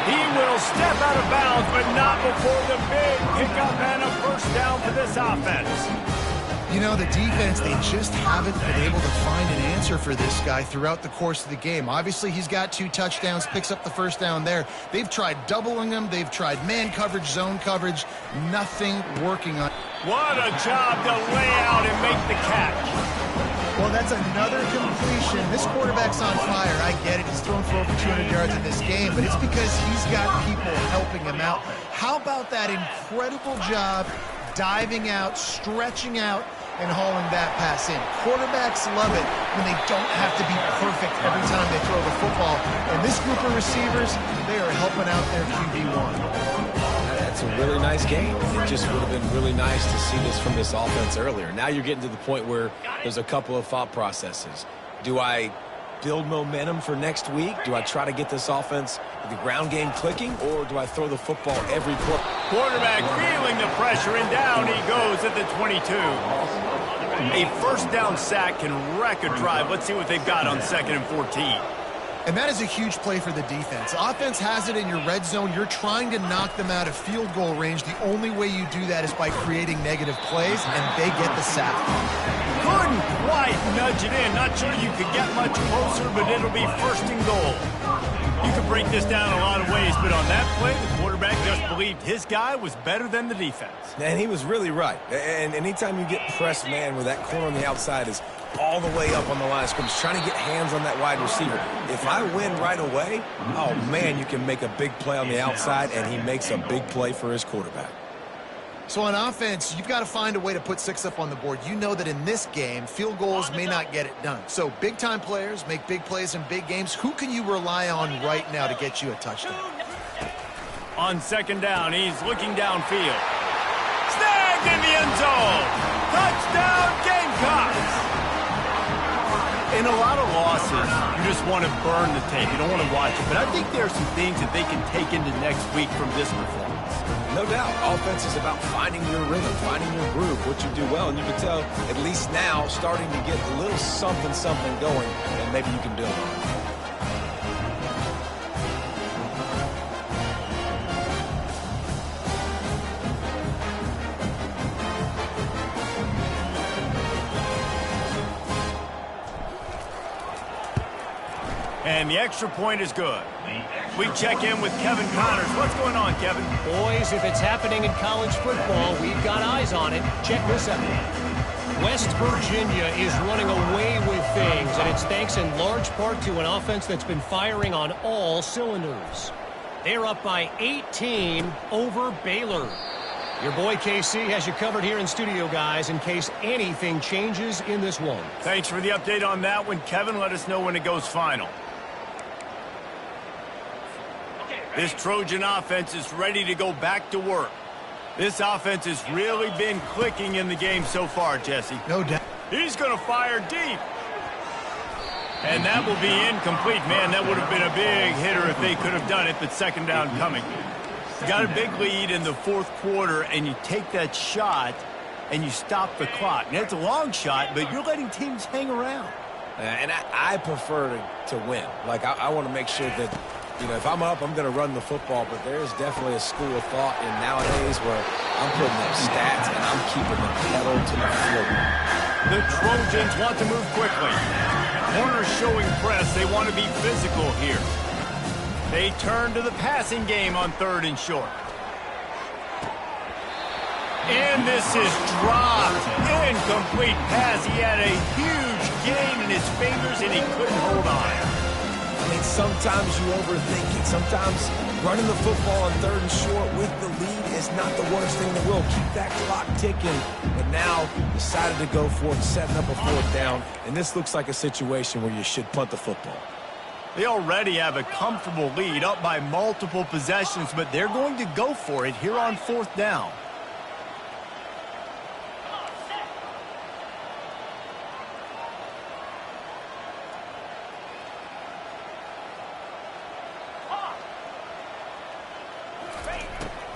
He will step out of bounds, but not before the big pickup and a first down for this offense. You know, the defense, they just haven't been able to find an answer for this guy throughout the course of the game. Obviously, he's got 2 touchdowns, picks up the first down there. They've tried doubling him. They've tried man coverage, zone coverage. Nothing working on. What a job to lay out and make the catch. Well, that's another completion. This quarterback's on fire. I get it. He's thrown for over 200 yards in this game, but it's because he's got people helping him out. How about that incredible job diving out, stretching out, and hauling that pass in? Quarterbacks love it when they don't have to be perfect every time they throw the football. And this group of receivers, they are helping out their QB1. That's a really nice game. It just would have been really nice to see this from this offense earlier. Now you're getting to the point where there's a couple of thought processes. Do I build momentum for next week? Do I try to get this offense, the ground game clicking, or do I throw the football every play? Quarterback feeling the pressure, and down he goes at the 22. A first down sack can wreck a drive. Let's see what they've got on 2nd and 14. And that is a huge play for the defense. Offense has it in your red zone. You're trying to knock them out of field goal range. The only way you do that is by creating negative plays, and they get the sack. Couldn't quite nudge it in. Not sure you could get much closer, but it'll be 1st and goal. You can break this down a lot of ways, but on that play, the quarterback just believed his guy was better than the defense. And he was really right. And anytime you get pressed man where that corner on the outside is all the way up on the line of scrimmage, trying to get hands on that wide receiver. If I win right away, oh, man, you can make a big play on the outside, and he makes a big play for his quarterback. So on offense, you've got to find a way to put 6 up on the board. You know that in this game, field goals may not get it done. So big-time players make big plays in big games. Who can you rely on right now to get you a touchdown? On 2nd down, he's looking downfield. Snagged in the end zone. Touchdown, Gamecocks. In a lot of losses, you just want to burn the tape. You don't want to watch it. But I think there are some things that they can take into next week from this performance. No doubt. Offense is about finding your rhythm, finding your groove, what you do well. And you can tell, at least now, starting to get a little something going, and maybe you can build on it. And the extra point is good. We check in with Kevin Connors. What's going on, Kevin? Boys, if it's happening in college football, we've got eyes on it. Check this out. West Virginia is running away with things, and it's thanks in large part to an offense that's been firing on all cylinders. They're up by 18 over Baylor. Your boy KC has you covered here in studio, guys, in case anything changes in this one. Thanks for the update on that one, Kevin. Let us know when it goes final. This Trojan offense is ready to go back to work. This offense has really been clicking in the game so far, Jesse. No doubt. He's going to fire deep. And that will be incomplete. Man, that would have been a big hitter if they could have done it, but 2nd down coming. You got a big lead in the 4th quarter, and you take that shot, and you stop the clock. Now, it's a long shot, but you're letting teams hang around. And I prefer to win. Like, I want to make sure that, you know, if I'm up, I'm going to run the football, but there's definitely a school of thought in nowadays where I'm putting up stats and I'm keeping the pedal to the floor. The Trojans want to move quickly. Corners showing press. They want to be physical here. They turn to the passing game on 3rd and short. And this is dropped. Incomplete pass. He had a huge gain in his fingers, and he couldn't hold on. I mean, sometimes you overthink it. Sometimes running the football on 3rd and short with the lead is not the worst thing in the world. Keep that clock ticking. But now decided to go for it, setting up a 4th down. And this looks like a situation where you should punt the football. They already have a comfortable lead, up by multiple possessions, but they're going to go for it here on 4th down.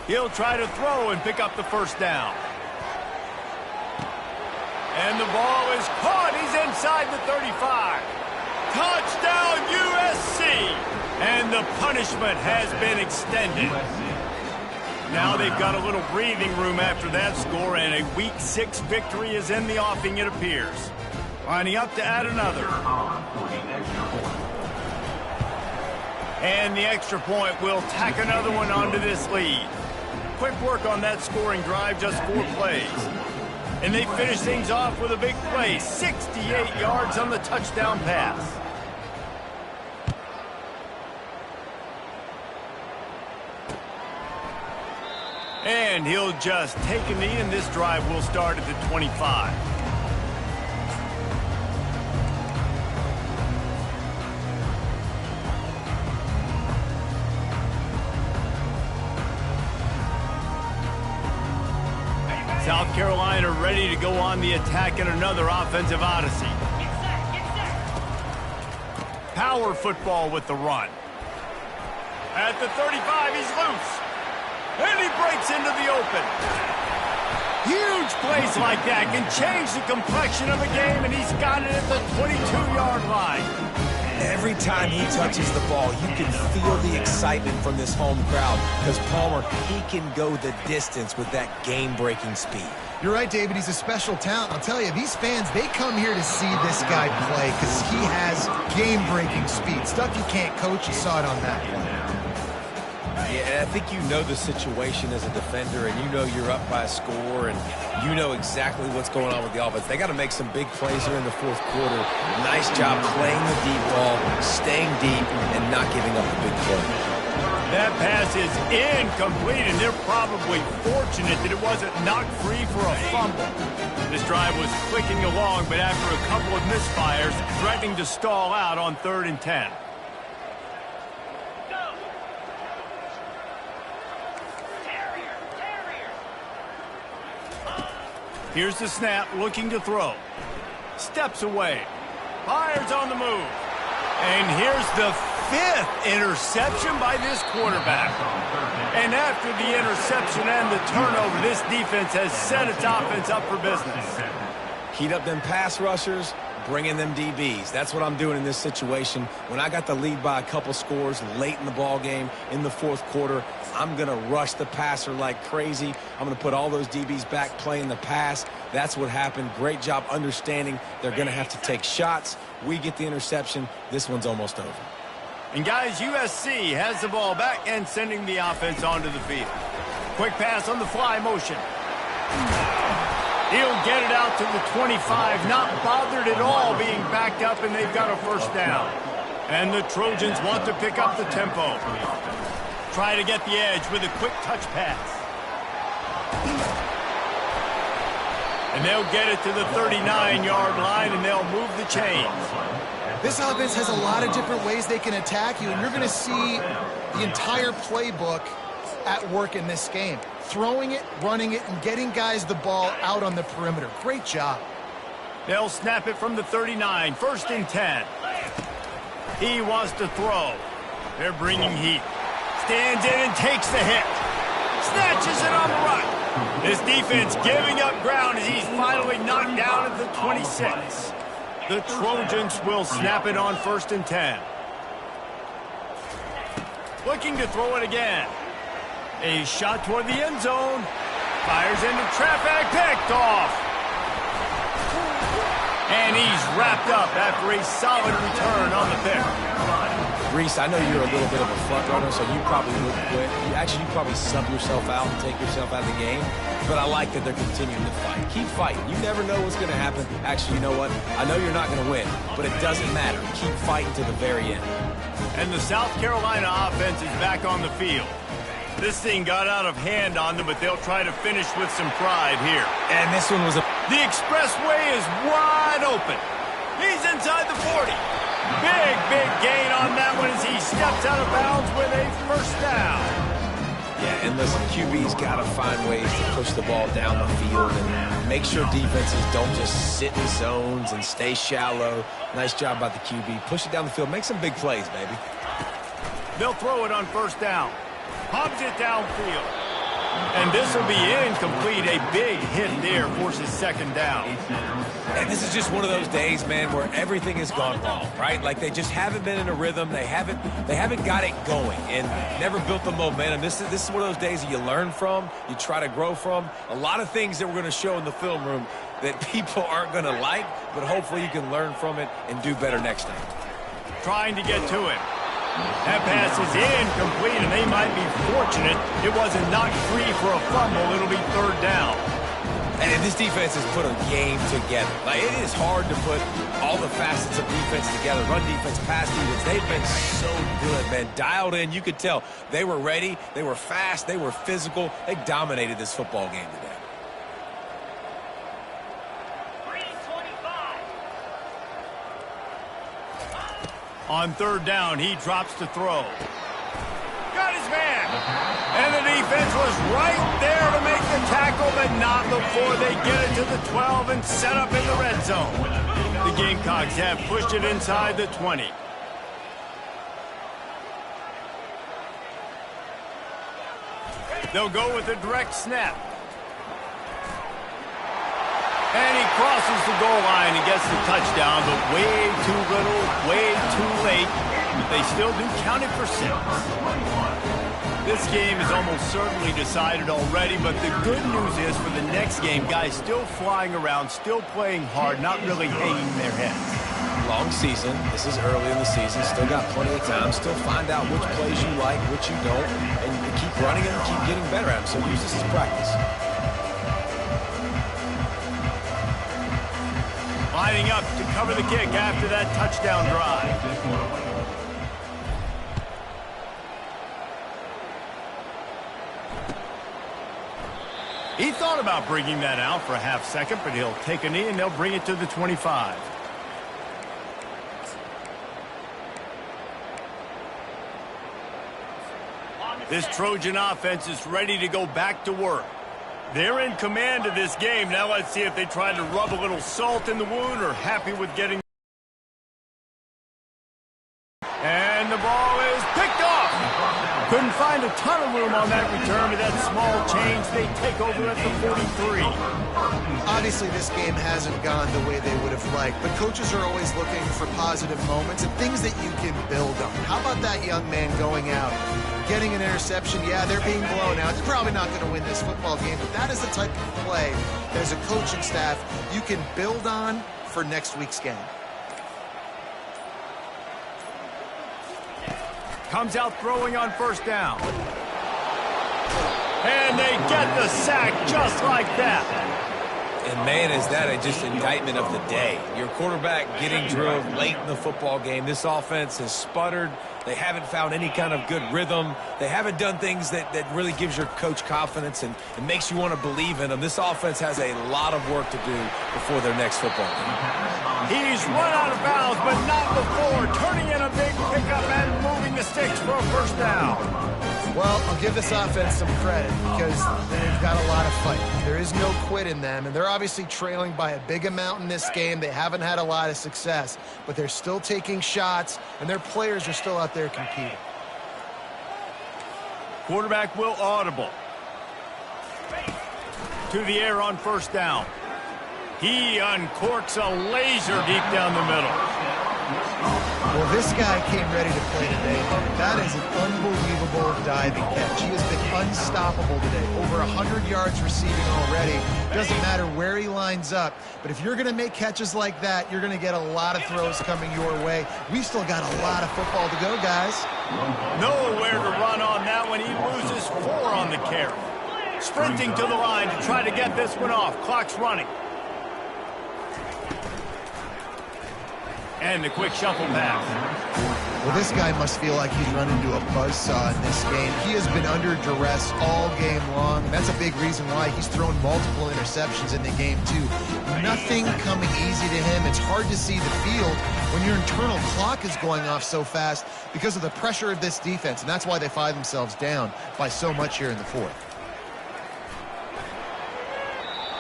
He'll try to throw and pick up the 1st down. And the ball is caught. He's inside the 35. Touchdown, USC. And the punishment has been extended. Now they've got a little breathing room after that score, and a Week 6 victory is in the offing, it appears. Lining up to add another. And the extra point will tack another one onto this lead. Quick work on that scoring drive, just 4 plays. And they finish things off with a big play, 68 yards on the touchdown pass. And he'll just take a knee, and this drive will start at the 25. South Carolina ready to go on the attack in another offensive odyssey. Power football with the run. At the 35, he's loose. And he breaks into the open. Huge plays like that can change the complexion of a game, and he's got it at the 22-yard line. Every time he touches the ball, you can feel the excitement from this home crowd because Palmer, he can go the distance with that game-breaking speed. You're right, David. He's a special talent. I'll tell you, these fans, they come here to see this guy play because he has game-breaking speed. Stuff you can't coach. You saw it on that play. Yeah, and I think you know the situation as a defender, and you know you're up by a score, and you know exactly what's going on with the offense. They got to make some big plays here in the fourth quarter. Nice job playing the deep ball, staying deep, and not giving up the big play. That pass is incomplete, and they're probably fortunate that it wasn't knocked free for a fumble. This drive was clicking along, but after a couple of misfires, threatening to stall out on 3rd and 10. Here's the snap, looking to throw. Steps away. Fires on the move. And here's the 5th interception by this quarterback. And after the interception and the turnover, this defense has set its offense up for business. Heat up them pass rushers, bring in them DBs. That's what I'm doing in this situation. When I got the lead by a couple scores late in the ball game in the fourth quarter, I'm going to rush the passer like crazy. I'm going to put all those DBs back playing the pass. That's what happened. Great job understanding they're going to have to take shots. We get the interception. This one's almost over. And guys, USC has the ball back and sending the offense onto the field. Quick pass on the fly motion. He'll get it out to the 25, not bothered at all being backed up, and they've got a first down. And the Trojans want to pick up the tempo. Try to get the edge with a quick touch pass. And they'll get it to the 39-yard line, and they'll move the chains. This offense has a lot of different ways they can attack you, and you're going to see the entire playbook at work in this game. Throwing it, running it, and getting guys the ball out on the perimeter. Great job. They'll snap it from the 39, 1st and 10. He wants to throw. They're bringing heat. Stands in and takes the hit. Snatches it on the run. This defense giving up ground as he's finally knocked down at the 26. The Trojans will snap it on 1st and 10. Looking to throw it again. A shot toward the end zone. Fires into traffic, picked off. And he's wrapped up after a solid return on the pick. Reese, I know you're a little bit of a front runner, so you probably wouldn't quit. You probably sub yourself out and take yourself out of the game. But I like that they're continuing to fight. Keep fighting. You never know what's going to happen. Actually, you know what? I know you're not going to win, but it doesn't matter. Keep fighting to the very end. And the South Carolina offense is back on the field. This thing got out of hand on them, but they'll try to finish with some pride here. And this one was The expressway is wide open. He's inside the 40. Big gain on that one as he steps out of bounds with a first down. Yeah, and listen, QB's got to find ways to push the ball down the field and make sure defenses don't just sit in zones and stay shallow. Nice job by the QB. Push it down the field. Make some big plays, baby. They'll throw it on 1st down. Hogs it downfield. And this will be incomplete. A big hit there forces second down. And this is just one of those days, man, where everything has gone wrong, right? Like they just haven't been in a rhythm. They haven't got it going and never built the momentum. This is one of those days that you learn from, you try to grow from. A lot of things that we're going to show in the film room that people aren't going to like, but hopefully you can learn from it and do better next time. Trying to get to him. That pass is incomplete, and they might be fortunate it wasn't knocked free for a fumble. It'll be third down. And this defense has put a game together. Like, it is hard to put all the facets of defense together. Run defense, pass defense. They've been so good, man. Dialed in. You could tell they were ready. They were fast. They were physical. They dominated this football game today. On third down, he drops to throw. Got his man. And the defense was right there to make the tackle, but not before they get it to the 12 and set up in the red zone. The Gamecocks have pushed it inside the 20. They'll go with a direct snap. And he crosses the goal line and gets the touchdown, but way too little, way too late. But they still do count it for 6. This game is almost certainly decided already, but the good news is for the next game, guys still flying around, still playing hard, not really hanging their heads. Long season. This is early in the season. Still got plenty of time. Still find out which plays you like, which you don't, and you keep running them, keep getting better at them. So use this as practice. Lining up to cover the kick after that touchdown drive. He thought about bringing that out for a half second, but he'll take a knee and they'll bring it to the 25. This Trojan offense is ready to go back to work. They're in command of this game. Now let's see if they try to rub a little salt in the wound or happy with getting. And the ball is picked off. Couldn't find a ton of room on that return, but that small change, they take over at the 43. Obviously, this game hasn't gone the way they would have liked, but coaches are always looking for positive moments and things that you can build on. How about that young man going out, getting an interception? Yeah, they're being blown out. They're probably not going to win this football game, but that is the type of play that as a coaching staff you can build on for next week's game. Comes out throwing on first down. And they get the sack just like that. And, man, is that just indictment of the day. Your quarterback getting drilled late in the football game. This offense has sputtered. They haven't found any kind of good rhythm. They haven't done things that really gives your coach confidence and makes you want to believe in them. This offense has a lot of work to do before their next football game. He's run out of bounds, but not before. Turning in a big pickup and moving the sticks for a first down. Well, I'll give this offense some credit because they've got a lot of fight. There is no quit in them, and they're obviously trailing by a big amount in this game. They haven't had a lot of success, but they're still taking shots, and their players are still out there competing. Quarterback will audible. To the air on first down. He uncorks a laser deep down the middle. Well, this guy came ready to play today. That is an unbelievable diving catch. He has been unstoppable today. Over 100 yards receiving already. Doesn't matter where he lines up. But if you're going to make catches like that, you're going to get a lot of throws coming your way. We've still got a lot of football to go, guys. Nowhere to run on that one. He loses 4 on the carry. Sprinting to the line to try to get this one off. Clock's running. And the quick shuffle pass. Well, this guy must feel like he's run into a buzzsaw in this game. He has been under duress all game long. That's a big reason why he's thrown multiple interceptions in the game, too. Nothing coming easy to him. It's hard to see the field when your internal clock is going off so fast because of the pressure of this defense, and that's why they find themselves down by so much here in the fourth.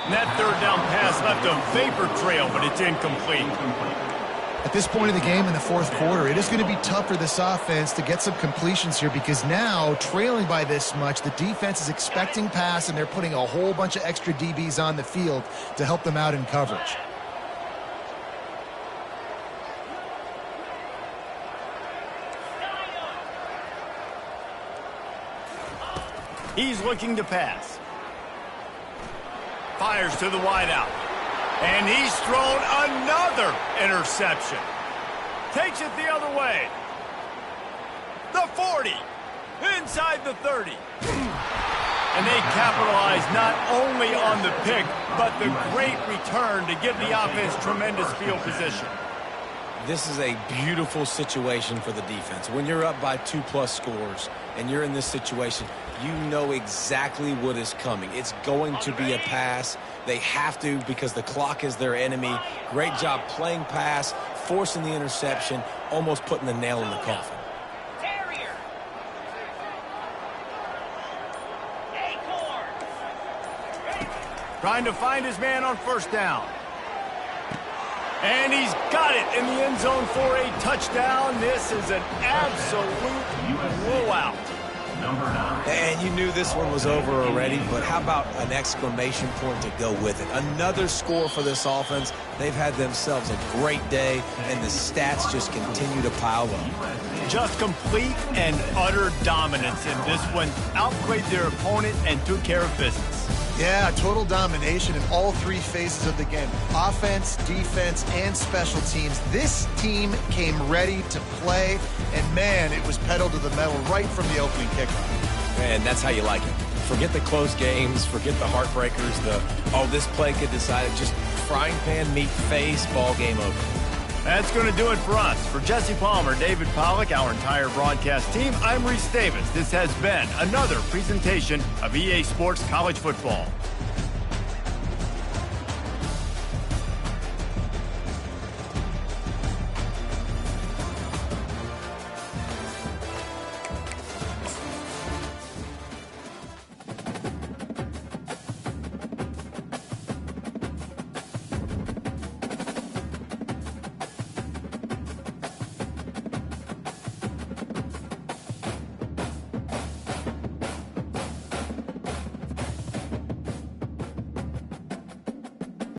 And that third down pass left a vapor trail, but it's incomplete. At this point of the game in the fourth quarter, it is going to be tough for this offense to get some completions here because now, trailing by this much, the defense is expecting pass, and they're putting a whole bunch of extra DBs on the field to help them out in coverage. He's looking to pass. Fires to the wideout. And he's thrown another interception. Takes it the other way. The 40. Inside the 30. And they capitalize not only on the pick, but the great return to give the offense tremendous field position. This is a beautiful situation for the defense. When you're up by 2+ scores and you're in this situation, you know exactly what is coming. It's going to be a pass. They have to because the clock is their enemy. Great job playing pass, forcing the interception, almost putting the nail in the coffin. Trying to find his man on first down. And he's got it in the end zone for a touchdown. This is an absolute blowout. And you knew this one was over already, but how about an exclamation point to go with it? Another score for this offense. They've had themselves a great day, and the stats just continue to pile up. Just complete and utter dominance in this one. Outplayed their opponent and took care of business. Yeah, total domination in all three phases of the game. Offense, defense, and special teams. This team came ready to play, and man, it was pedal to the metal right from the opening kickoff. And that's how you like it. Forget the close games, forget the heartbreakers, this play could decide it. Just frying pan meet face, ball game over. That's going to do it for us. For Jesse Palmer, David Pollack, our entire broadcast team, I'm Reese Davis. This has been another presentation of EA Sports College Football.